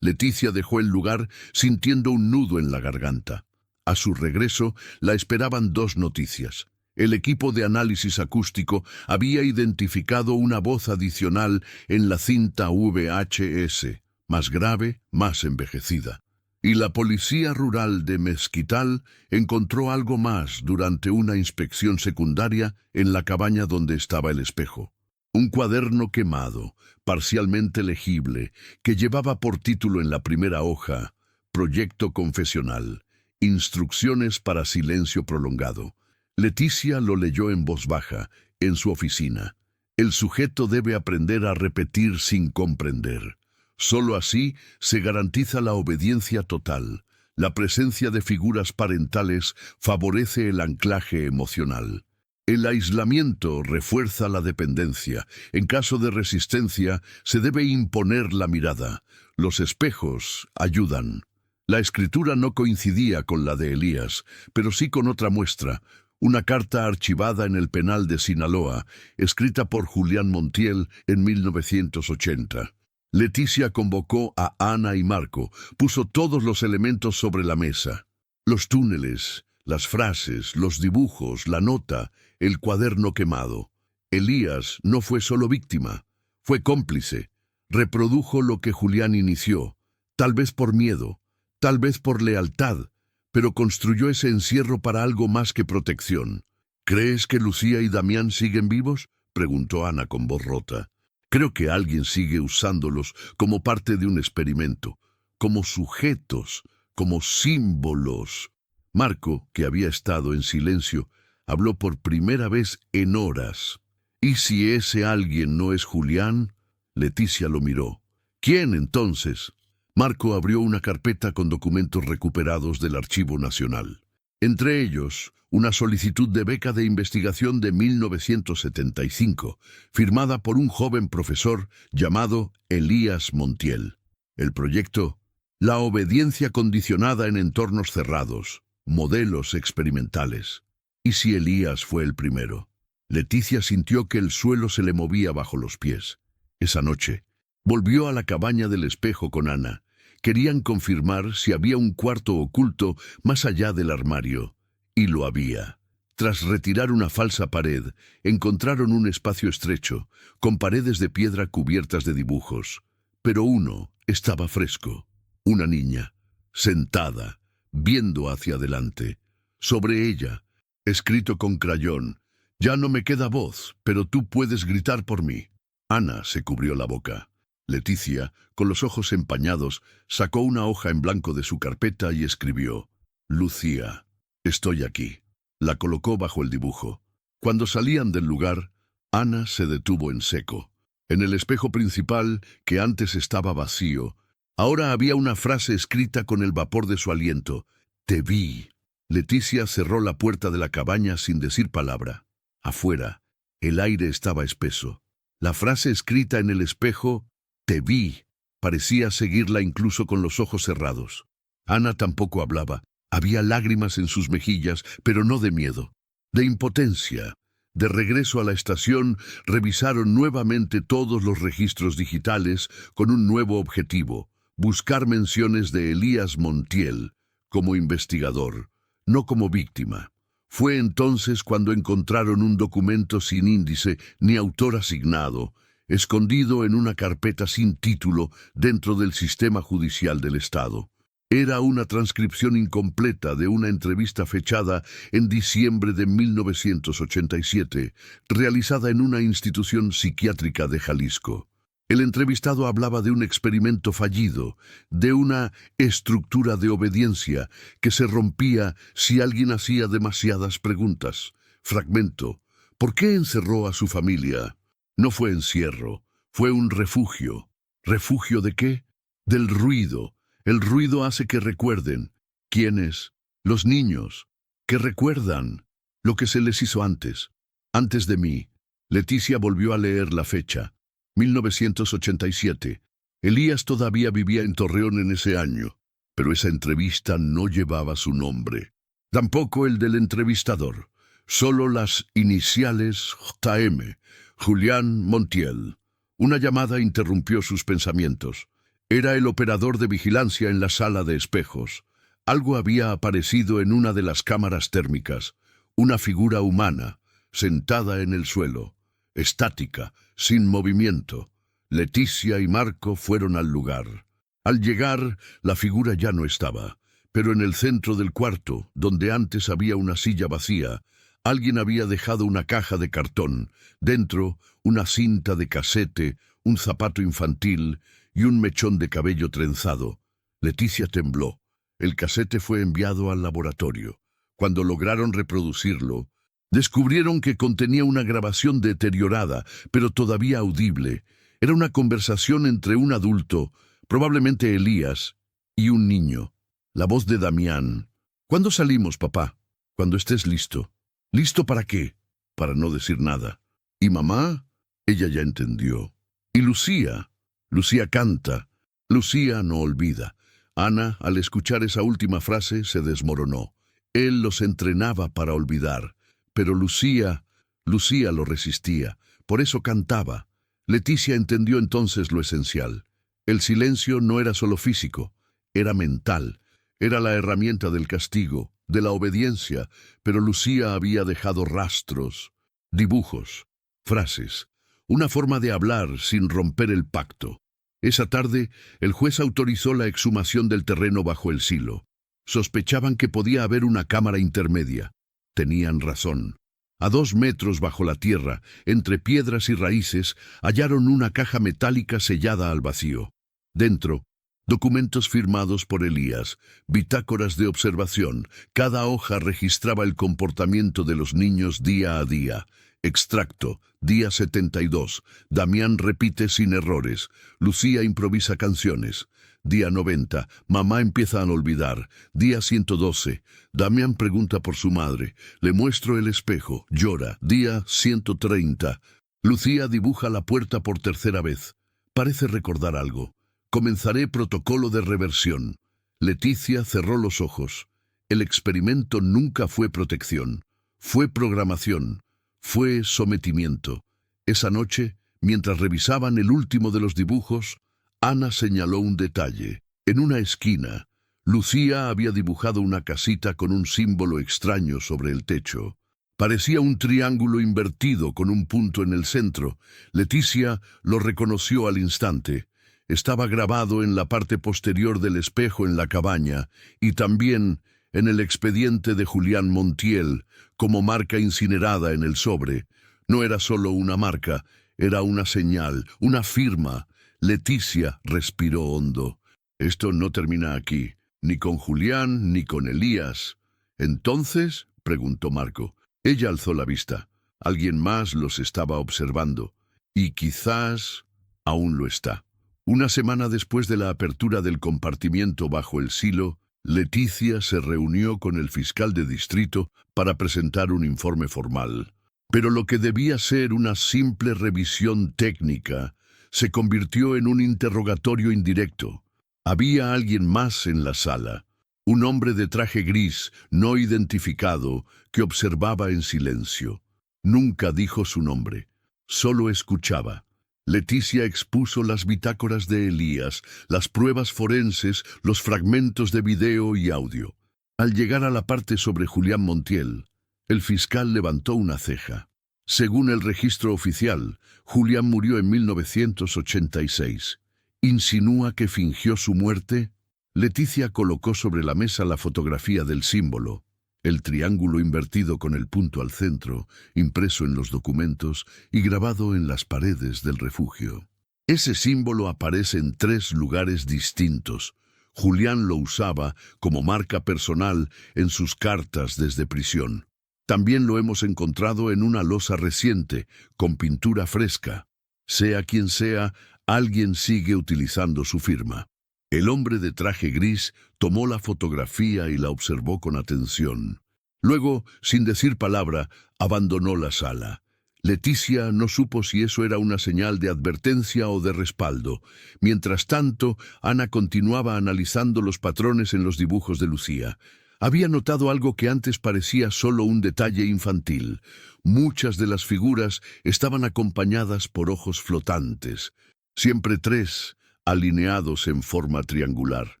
Leticia dejó el lugar sintiendo un nudo en la garganta. A su regreso, la esperaban dos noticias. El equipo de análisis acústico había identificado una voz adicional en la cinta VHS, más grave, más envejecida. Y la policía rural de Mezquital encontró algo más durante una inspección secundaria en la cabaña donde estaba el espejo. Un cuaderno quemado, parcialmente legible, que llevaba por título en la primera hoja, Proyecto Confesional, Instrucciones para Silencio Prolongado. Leticia lo leyó en voz baja, en su oficina. El sujeto debe aprender a repetir sin comprender. Solo así se garantiza la obediencia total. La presencia de figuras parentales favorece el anclaje emocional. El aislamiento refuerza la dependencia. En caso de resistencia, se debe imponer la mirada. Los espejos ayudan. La escritura no coincidía con la de Elías, pero sí con otra muestra, una carta archivada en el penal de Sinaloa, escrita por Julián Montiel en 1980. Leticia convocó a Ana y Marco, puso todos los elementos sobre la mesa. Los túneles, las frases, los dibujos, la nota, el cuaderno quemado. Elías no fue solo víctima, fue cómplice. Reprodujo lo que Julián inició, tal vez por miedo, tal vez por lealtad, pero construyó ese encierro para algo más que protección. ¿Crees que Lucía y Damián siguen vivos?, preguntó Ana con voz rota. Creo que alguien sigue usándolos como parte de un experimento, como sujetos, como símbolos. Marco, que había estado en silencio, habló por primera vez en horas. ¿Y si ese alguien no es Julián? Leticia lo miró. ¿Quién entonces? Marco abrió una carpeta con documentos recuperados del Archivo Nacional. Entre ellos, una solicitud de beca de investigación de 1975, firmada por un joven profesor llamado Elías Montiel. El proyecto, la obediencia condicionada en entornos cerrados, modelos experimentales. ¿Y si Elías fue el primero? Leticia sintió que el suelo se le movía bajo los pies. Esa noche, volvió a la cabaña del espejo con Ana. Querían confirmar si había un cuarto oculto más allá del armario. Y lo había. Tras retirar una falsa pared, encontraron un espacio estrecho, con paredes de piedra cubiertas de dibujos. Pero uno estaba fresco. Una niña, sentada, viendo hacia adelante. Sobre ella, escrito con crayón: «Ya no me queda voz, pero tú puedes gritar por mí». Ana se cubrió la boca. Leticia, con los ojos empañados, sacó una hoja en blanco de su carpeta y escribió: «Lucía, estoy aquí». La colocó bajo el dibujo. Cuando salían del lugar, Ana se detuvo en seco. En el espejo principal, que antes estaba vacío, ahora había una frase escrita con el vapor de su aliento: «Te vi». Leticia cerró la puerta de la cabaña sin decir palabra. Afuera, el aire estaba espeso. La frase escrita en el espejo: «Te vi», parecía seguirla incluso con los ojos cerrados. Ana tampoco hablaba. Había lágrimas en sus mejillas, pero no de miedo, de impotencia. De regreso a la estación, revisaron nuevamente todos los registros digitales con un nuevo objetivo: buscar menciones de Elías Montiel como investigador, no como víctima. Fue entonces cuando encontraron un documento sin índice ni autor asignado, escondido en una carpeta sin título dentro del sistema judicial del Estado. Era una transcripción incompleta de una entrevista fechada en diciembre de 1987, realizada en una institución psiquiátrica de Jalisco. El entrevistado hablaba de un experimento fallido, de una estructura de obediencia que se rompía si alguien hacía demasiadas preguntas. Fragmento: ¿por qué encerró a su familia? No fue encierro, fue un refugio. ¿Refugio de qué? Del ruido. El ruido hace que recuerden. ¿Quiénes? Los niños. Que recuerdan lo que se les hizo antes. Antes de mí. Leticia volvió a leer la fecha. 1987. Elías todavía vivía en Torreón en ese año, pero esa entrevista no llevaba su nombre. Tampoco el del entrevistador. Solo las iniciales JM. Julián Montiel. Una llamada interrumpió sus pensamientos. Era el operador de vigilancia en la sala de espejos. Algo había aparecido en una de las cámaras térmicas, una figura humana, sentada en el suelo, estática, sin movimiento. Leticia y Marco fueron al lugar. Al llegar, la figura ya no estaba, pero en el centro del cuarto, donde antes había una silla vacía, alguien había dejado una caja de cartón, dentro una cinta de casete, un zapato infantil y un mechón de cabello trenzado. Leticia tembló. El casete fue enviado al laboratorio. Cuando lograron reproducirlo, descubrieron que contenía una grabación deteriorada, pero todavía audible. Era una conversación entre un adulto, probablemente Elías, y un niño. La voz de Damián. ¿Cuándo salimos, papá? Cuando estés listo. ¿Listo para qué? Para no decir nada. ¿Y mamá? Ella ya entendió. ¿Y Lucía? Lucía canta. Lucía no olvida. Ana, al escuchar esa última frase, se desmoronó. Él los entrenaba para olvidar, pero Lucía lo resistía. Por eso cantaba. Leticia entendió entonces lo esencial. El silencio no era solo físico, era mental. Era la herramienta del castigo, de la obediencia, pero Lucía había dejado rastros, dibujos, frases, una forma de hablar sin romper el pacto. Esa tarde, el juez autorizó la exhumación del terreno bajo el silo. Sospechaban que podía haber una cámara intermedia. Tenían razón. A 2 metros bajo la tierra, entre piedras y raíces, hallaron una caja metálica sellada al vacío. Dentro, documentos firmados por Elías, bitácoras de observación. Cada hoja registraba el comportamiento de los niños día a día. Extracto, día 72. Damián repite sin errores. Lucía improvisa canciones. Día 90. Mamá empieza a olvidar. Día 112. Damián pregunta por su madre. Le muestro el espejo. Llora. Día 130. Lucía dibuja la puerta por tercera vez. Parece recordar algo. Comenzaré protocolo de reversión. Leticia cerró los ojos. El experimento nunca fue protección. Fue programación. Fue sometimiento. Esa noche, mientras revisaban el último de los dibujos, Ana señaló un detalle. En una esquina, Lucía había dibujado una casita con un símbolo extraño sobre el techo. Parecía un triángulo invertido con un punto en el centro. Leticia lo reconoció al instante. Estaba grabado en la parte posterior del espejo en la cabaña y también en el expediente de Julián Montiel, como marca incinerada en el sobre. No era solo una marca, era una señal, una firma. Leticia respiró hondo. Esto no termina aquí, ni con Julián ni con Elías. ¿Entonces? Preguntó Marco. Ella alzó la vista. Alguien más los estaba observando. Y quizás aún lo está. Una semana después de la apertura del compartimiento bajo el silo, Leticia se reunió con el fiscal de distrito para presentar un informe formal. Pero lo que debía ser una simple revisión técnica se convirtió en un interrogatorio indirecto. Había alguien más en la sala, un hombre de traje gris, no identificado, que observaba en silencio. Nunca dijo su nombre, solo escuchaba. Leticia expuso las bitácoras de Elías, las pruebas forenses, los fragmentos de video y audio. Al llegar a la parte sobre Julián Montiel, el fiscal levantó una ceja. Según el registro oficial, Julián murió en 1986. ¿Insinúa que fingió su muerte? Leticia colocó sobre la mesa la fotografía del símbolo, el triángulo invertido con el punto al centro, impreso en los documentos y grabado en las paredes del refugio. Ese símbolo aparece en 3 lugares distintos. Julián lo usaba como marca personal en sus cartas desde prisión. También lo hemos encontrado en una losa reciente, con pintura fresca. Sea quien sea, alguien sigue utilizando su firma. El hombre de traje gris tomó la fotografía y la observó con atención. Luego, sin decir palabra, abandonó la sala. Leticia no supo si eso era una señal de advertencia o de respaldo. Mientras tanto, Ana continuaba analizando los patrones en los dibujos de Lucía. Había notado algo que antes parecía solo un detalle infantil. Muchas de las figuras estaban acompañadas por ojos flotantes, siempre 3, alineados en forma triangular.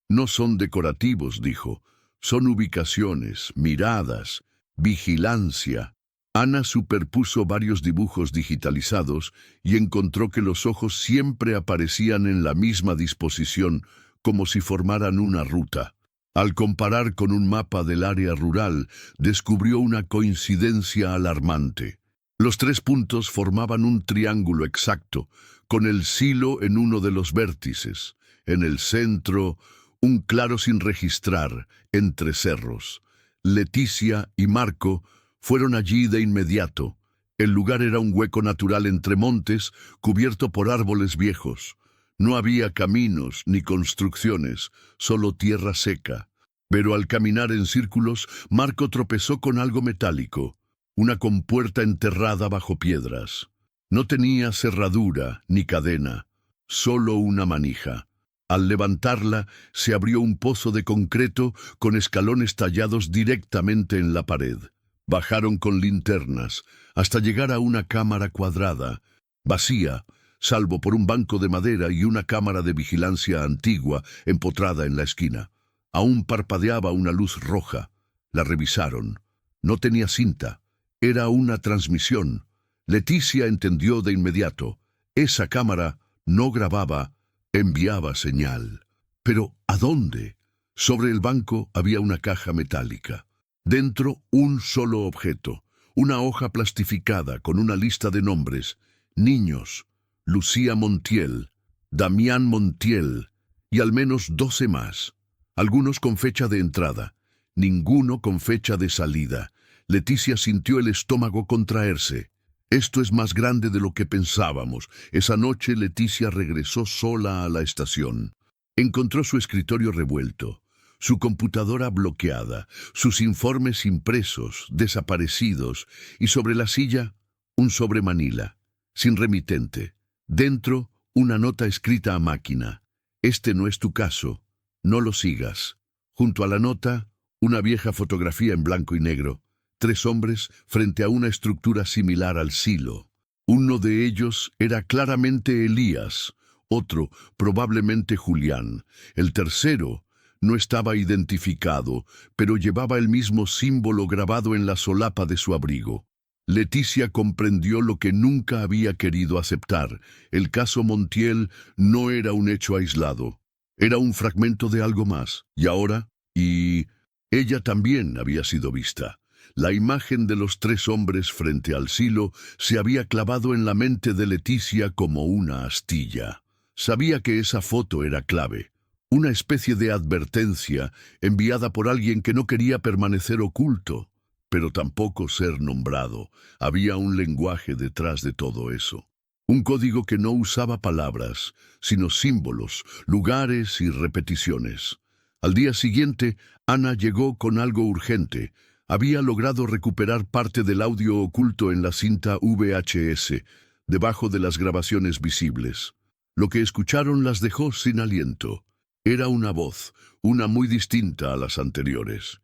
No son decorativos, dijo. Son ubicaciones, miradas, vigilancia. Ana superpuso varios dibujos digitalizados y encontró que los ojos siempre aparecían en la misma disposición, como si formaran una ruta. Al comparar con un mapa del área rural, descubrió una coincidencia alarmante. Los 3 puntos formaban un triángulo exacto, con el silo en uno de los vértices. En el centro, un claro sin registrar, entre cerros. Leticia y Marco fueron allí de inmediato. El lugar era un hueco natural entre montes, cubierto por árboles viejos. No había caminos ni construcciones, solo tierra seca. Pero al caminar en círculos, Marco tropezó con algo metálico, una compuerta enterrada bajo piedras. No tenía cerradura ni cadena, solo una manija. Al levantarla, se abrió un pozo de concreto con escalones tallados directamente en la pared. Bajaron con linternas, hasta llegar a una cámara cuadrada, vacía, salvo por un banco de madera y una cámara de vigilancia antigua empotrada en la esquina. Aún parpadeaba una luz roja. La revisaron. No tenía cinta. Era una transmisión. Leticia entendió de inmediato. Esa cámara no grababa, enviaba señal. ¿Pero a dónde? Sobre el banco había una caja metálica. Dentro un solo objeto, una hoja plastificada con una lista de nombres. Niños, Lucía Montiel, Damián Montiel y al menos 12 más. Algunos con fecha de entrada, ninguno con fecha de salida. Leticia sintió el estómago contraerse. Esto es más grande de lo que pensábamos. Esa noche Leticia regresó sola a la estación. Encontró su escritorio revuelto, su computadora bloqueada, sus informes impresos, desaparecidos, y sobre la silla, un sobre Manila, sin remitente. Dentro, una nota escrita a máquina. Este no es tu caso, no lo sigas. Junto a la nota, una vieja fotografía en blanco y negro. 3 hombres frente a una estructura similar al silo. Uno de ellos era claramente Elías, otro probablemente Julián. El tercero no estaba identificado, pero llevaba el mismo símbolo grabado en la solapa de su abrigo. Leticia comprendió lo que nunca había querido aceptar. El caso Montiel no era un hecho aislado. Era un fragmento de algo más. Y ahora, ella también había sido vista. La imagen de los 3 hombres frente al silo se había clavado en la mente de Leticia como una astilla. Sabía que esa foto era clave. Una especie de advertencia enviada por alguien que no quería permanecer oculto, pero tampoco ser nombrado. Había un lenguaje detrás de todo eso. Un código que no usaba palabras, sino símbolos, lugares y repeticiones. Al día siguiente, Ana llegó con algo urgente. Había logrado recuperar parte del audio oculto en la cinta VHS, debajo de las grabaciones visibles. Lo que escucharon las dejó sin aliento. Era una voz, una muy distinta a las anteriores.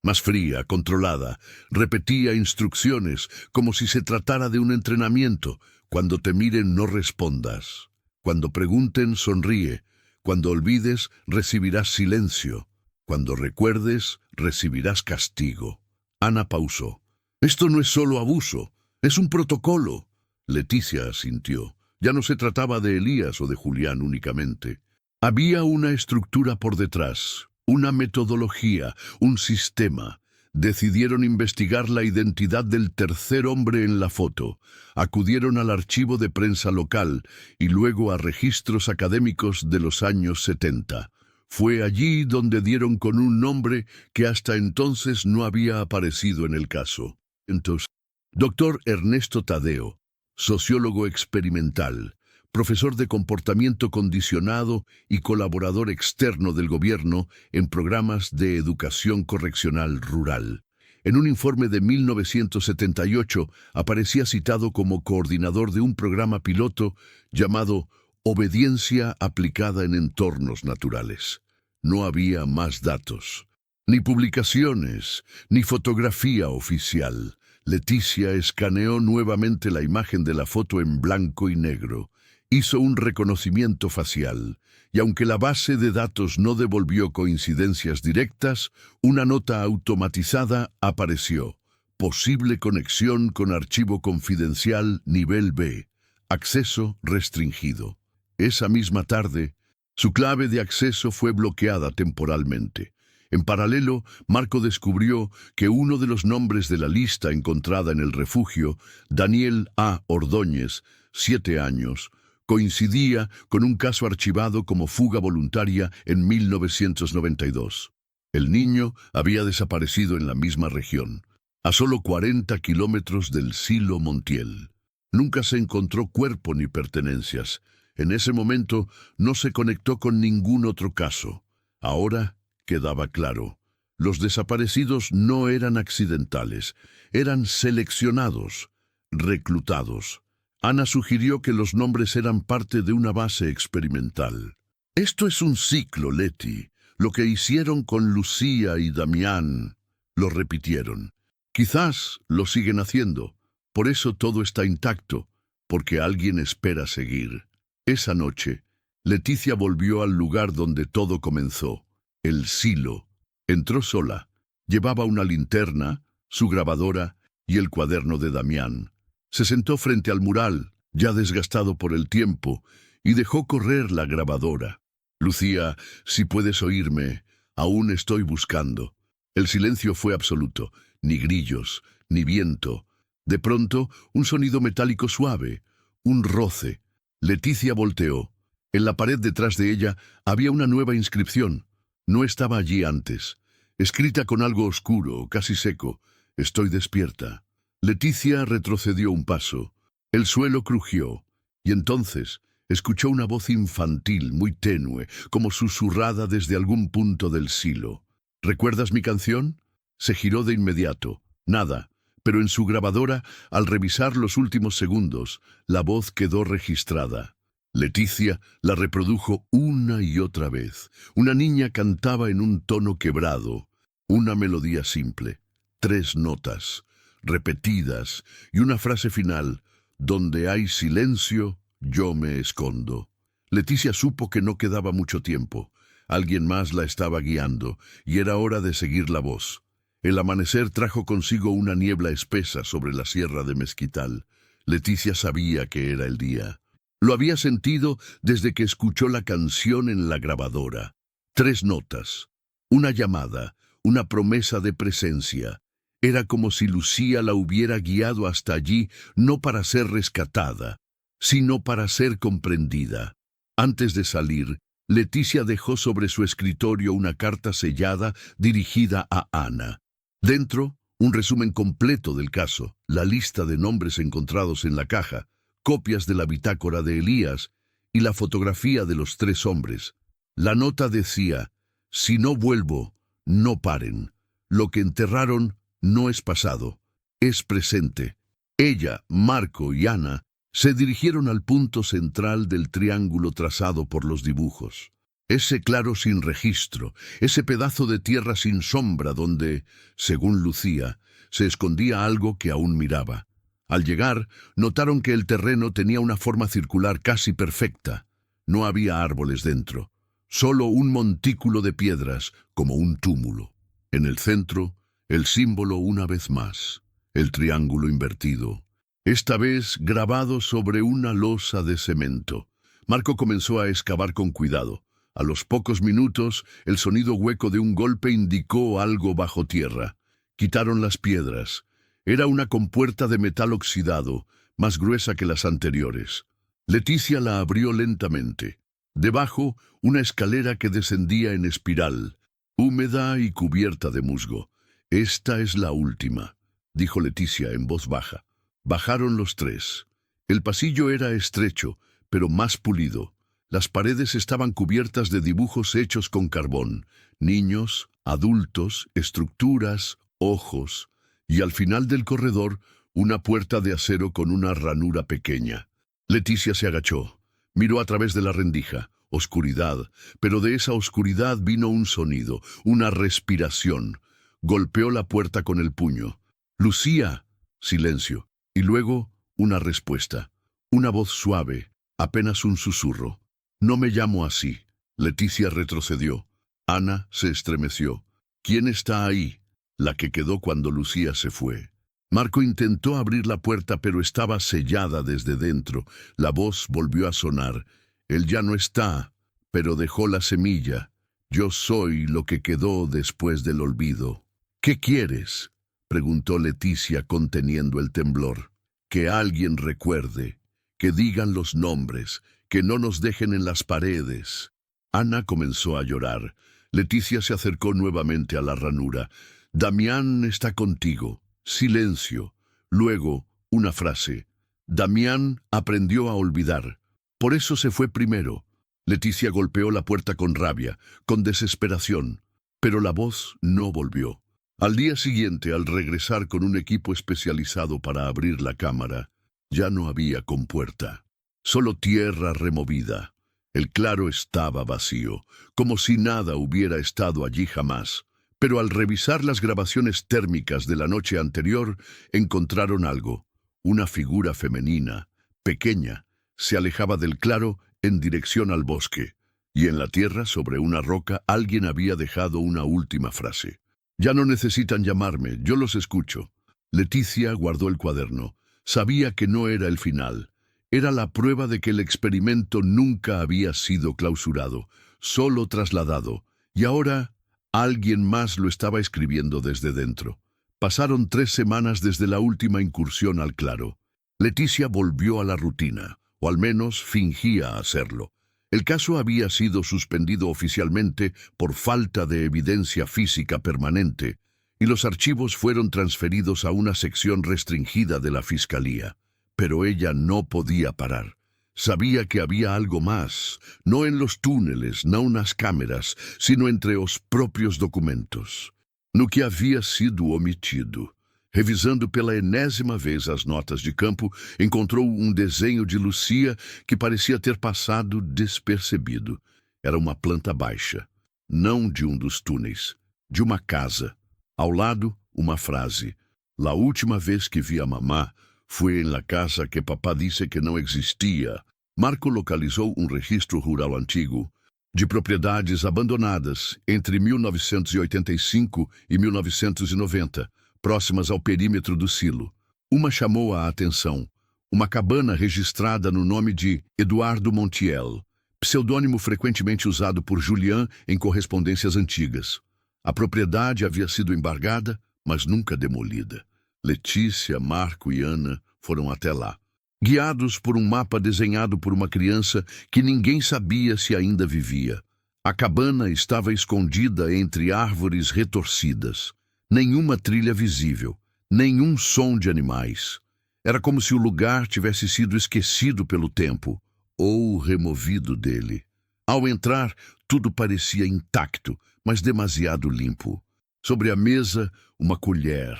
Más fría, controlada, repetía instrucciones como si se tratara de un entrenamiento. Cuando te miren no respondas. Cuando pregunten sonríe. Cuando olvides recibirás silencio. Cuando recuerdes recibirás castigo. Ana pausó. Esto no es solo abuso, es un protocolo. Leticia asintió. Ya no se trataba de Elías o de Julián únicamente. Había una estructura por detrás, una metodología, un sistema. Decidieron investigar la identidad del tercer hombre en la foto. Acudieron al archivo de prensa local y luego a registros académicos de los años 70. Fue allí donde dieron con un nombre que hasta entonces no había aparecido en el caso. Entonces, Dr. Ernesto Tadeo, sociólogo experimental, profesor de comportamiento condicionado y colaborador externo del gobierno en programas de educación correccional rural. En un informe de 1978 aparecía citado como coordinador de un programa piloto llamado Obediencia aplicada en entornos naturales. No había más datos, ni publicaciones, ni fotografía oficial. Leticia escaneó nuevamente la imagen de la foto en blanco y negro. Hizo un reconocimiento facial, y aunque la base de datos no devolvió coincidencias directas, una nota automatizada apareció. Posible conexión con archivo confidencial nivel B. Acceso restringido. Esa misma tarde, su clave de acceso fue bloqueada temporalmente. En paralelo, Marco descubrió que uno de los nombres de la lista encontrada en el refugio, Daniel A. Ordóñez, 7 años, coincidía con un caso archivado como fuga voluntaria en 1992. El niño había desaparecido en la misma región, a solo 40 kilómetros del Silo Montiel. Nunca se encontró cuerpo ni pertenencias. En ese momento no se conectó con ningún otro caso. Ahora quedaba claro. Los desaparecidos no eran accidentales, eran seleccionados, reclutados. Ana sugirió que los nombres eran parte de una base experimental. Esto es un ciclo, Leti. Lo que hicieron con Lucía y Damián, lo repitieron. Quizás lo siguen haciendo. Por eso todo está intacto, porque alguien espera seguir. Esa noche, Leticia volvió al lugar donde todo comenzó, el silo. Entró sola. Llevaba una linterna, su grabadora y el cuaderno de Damián. Se sentó frente al mural, ya desgastado por el tiempo, y dejó correr la grabadora. Lucía, si puedes oírme, aún estoy buscando. El silencio fue absoluto, ni grillos, ni viento. De pronto, un sonido metálico suave, un roce. Leticia volteó. En la pared detrás de ella había una nueva inscripción. No estaba allí antes. Escrita con algo oscuro, casi seco. Estoy despierta. Leticia retrocedió un paso. El suelo crujió, y entonces escuchó una voz infantil, muy tenue, como susurrada desde algún punto del silo. ¿Recuerdas mi canción? Se giró de inmediato. Nada, pero en su grabadora, al revisar los últimos segundos, la voz quedó registrada. Leticia la reprodujo una y otra vez. Una niña cantaba en un tono quebrado, una melodía simple, 3 notas repetidas y una frase final: donde hay silencio, yo me escondo. Leticia supo que no quedaba mucho tiempo. Alguien más la estaba guiando, y era hora de seguir la voz. El amanecer trajo consigo una niebla espesa sobre la sierra de Mezquital. Leticia sabía que era el día. Lo había sentido desde que escuchó la canción en la grabadora. 3 notas, una llamada, una promesa de presencia. Era como si Lucía la hubiera guiado hasta allí, no para ser rescatada, sino para ser comprendida. Antes de salir, Leticia dejó sobre su escritorio una carta sellada dirigida a Ana. Dentro, un resumen completo del caso, la lista de nombres encontrados en la caja, copias de la bitácora de Elías y la fotografía de los 3 hombres. La nota decía: si no vuelvo, no paren. Lo que enterraron no es pasado, es presente. Ella, Marco y Ana se dirigieron al punto central del triángulo trazado por los dibujos. Ese claro sin registro, ese pedazo de tierra sin sombra donde, según Lucía, se escondía algo que aún miraba. Al llegar, notaron que el terreno tenía una forma circular casi perfecta. No había árboles dentro, solo un montículo de piedras, como un túmulo. En el centro, el símbolo una vez más, el triángulo invertido, esta vez grabado sobre una losa de cemento. Marco comenzó a excavar con cuidado. A los pocos minutos, el sonido hueco de un golpe indicó algo bajo tierra. Quitaron las piedras. Era una compuerta de metal oxidado, más gruesa que las anteriores. Leticia la abrió lentamente. Debajo, una escalera que descendía en espiral, húmeda y cubierta de musgo. «Esta es la última», dijo Leticia en voz baja. Bajaron los 3. El pasillo era estrecho, pero más pulido. Las paredes estaban cubiertas de dibujos hechos con carbón, niños, adultos, estructuras, ojos, y al final del corredor, una puerta de acero con una ranura pequeña. Leticia se agachó, miró a través de la rendija. Oscuridad, pero de esa oscuridad vino un sonido, una respiración. Golpeó la puerta con el puño. «Lucía». Silencio. Y luego una respuesta. Una voz suave, Apenas un susurro. No me llamo así. Leticia retrocedió. Ana se estremeció. ¿Quién está ahí? La que quedó cuando Lucía se fue. Marco intentó abrir la puerta, pero estaba sellada desde dentro. La voz volvió a sonar. Él ya no está, pero dejó la semilla. Yo soy lo que quedó después del olvido. ¿Qué quieres?, preguntó Leticia conteniendo el temblor. Que alguien recuerde, que digan los nombres, que no nos dejen en las paredes. Ana comenzó a llorar. Leticia se acercó nuevamente a la ranura. Damián está contigo. Silencio. Luego, una frase. Damián aprendió a olvidar. Por eso se fue primero. Leticia golpeó la puerta con rabia, con desesperación, pero la voz no volvió. Al día siguiente, al regresar con un equipo especializado para abrir la cámara, ya no había compuerta, solo tierra removida. El claro estaba vacío, como si nada hubiera estado allí jamás. Pero al revisar las grabaciones térmicas de la noche anterior, encontraron algo. Una figura femenina, pequeña, se alejaba del claro en dirección al bosque, y en la tierra, sobre una roca, alguien había dejado una última frase. Ya no necesitan llamarme, yo los escucho. Leticia guardó el cuaderno. Sabía que no era el final. Era la prueba de que el experimento nunca había sido clausurado, solo trasladado, y ahora alguien más lo estaba escribiendo desde dentro. Pasaron 3 semanas desde la última incursión al claro. Leticia volvió a la rutina, o al menos fingía hacerlo. El caso había sido suspendido oficialmente por falta de evidencia física permanente, y los archivos fueron transferidos a una sección restringida de la Fiscalía. Pero ella no podía parar. Sabía que había algo más, no en los túneles, no nas câmeras, sino entre os próprios documentos. No que havia sido omitido. Revisando pela enésima vez as notas de campo, encontrou um desenho de Lucia que parecia ter passado despercebido. Era uma planta baixa, não de um dos túneis, de uma casa. Ao lado, uma frase. La última vez que vi a mamá foi em la casa que papá disse que não existia. Marco localizou um registro rural antigo, de propriedades abandonadas entre 1985 e 1990, próximas ao perímetro do silo. Uma chamou a atenção. Uma cabana registrada no nome de Eduardo Montiel, pseudônimo frequentemente usado por Julián em correspondências antigas. A propriedade havia sido embargada, mas nunca demolida. Letícia, Marco e Ana foram até lá, guiados por um mapa desenhado por uma criança que ninguém sabia se ainda vivia. A cabana estava escondida entre árvores retorcidas. Nenhuma trilha visível, nenhum som de animais. Era como se o lugar tivesse sido esquecido pelo tempo, ou removido dele. Ao entrar, tudo parecia intacto, mas demasiado limpo. Sobre a mesa, uma colher.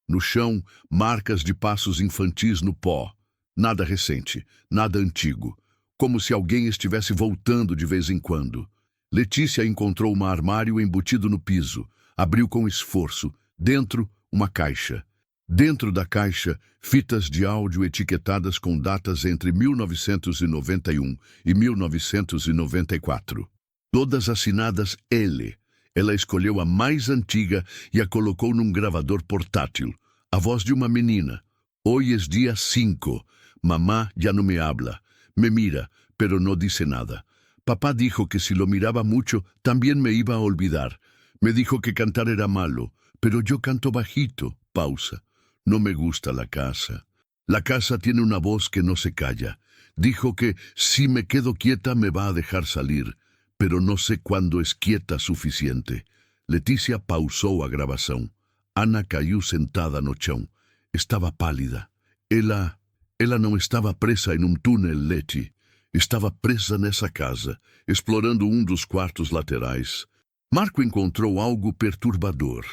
No chão, marcas de passos infantis no pó. Nada recente, nada antigo. Como se alguém estivesse voltando de vez em quando. Letícia encontrou um armário embutido no piso. Abriu com esforço. Dentro, uma caixa. Dentro da caixa, fitas de áudio etiquetadas com datas entre 1991 e 1994. Todas assinadas L. Ela escolheu a mais antiga e a colocou num gravador portátil. A voz de uma menina. Hoy es día 5. Mamá ya no me habla. Me mira, pero no dice nada. Papá dijo que si lo miraba mucho, también me iba a olvidar. Me dijo que cantar era malo, pero yo canto bajito. Pausa. No me gusta la casa. La casa tiene una voz que no se calla. Dijo que si me quedo quieta me va a dejar salir, pero no sé cuándo es quieta suficiente. Letícia pausou a gravação. Ana caiu sentada no chão. Estava pálida. Ela não estava presa em um túnel, Leti. Estava presa nessa casa, explorando um dos quartos laterais. Marco encontrou algo perturbador.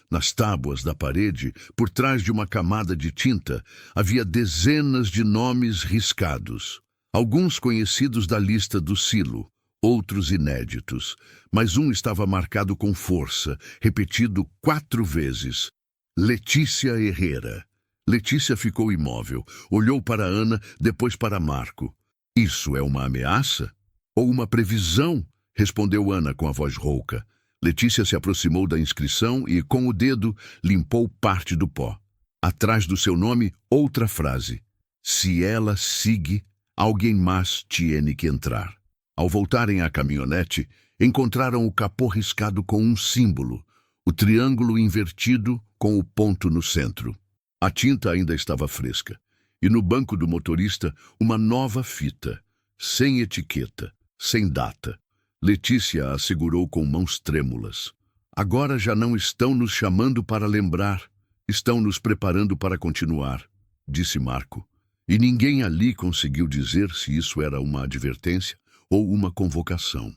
Nas tábuas da parede, por trás de uma camada de tinta, havia dezenas de nomes riscados. Alguns conhecidos da lista do silo, outros inéditos, mas um estava marcado com força, repetido 4 vezes. Letícia Herrera. Letícia ficou imóvel, olhou para Ana, depois para Marco. Isso é uma ameaça? Ou uma previsão? Respondeu Ana com a voz rouca. Letícia se aproximou da inscrição e, com o dedo, limpou parte do pó. Atrás do seu nome, outra frase. Se ela sigue, alguém mais tiene que entrar. Ao voltarem à caminhonete, encontraram o capô riscado com um símbolo, o triângulo invertido com o ponto no centro. A tinta ainda estava fresca, e no banco do motorista uma nova fita, sem etiqueta, sem data. Letícia a segurou com mãos trêmulas. Agora já não estão nos chamando para lembrar, estão nos preparando para continuar, disse Marco. E ninguém ali conseguiu dizer se isso era uma advertência ou uma convocação.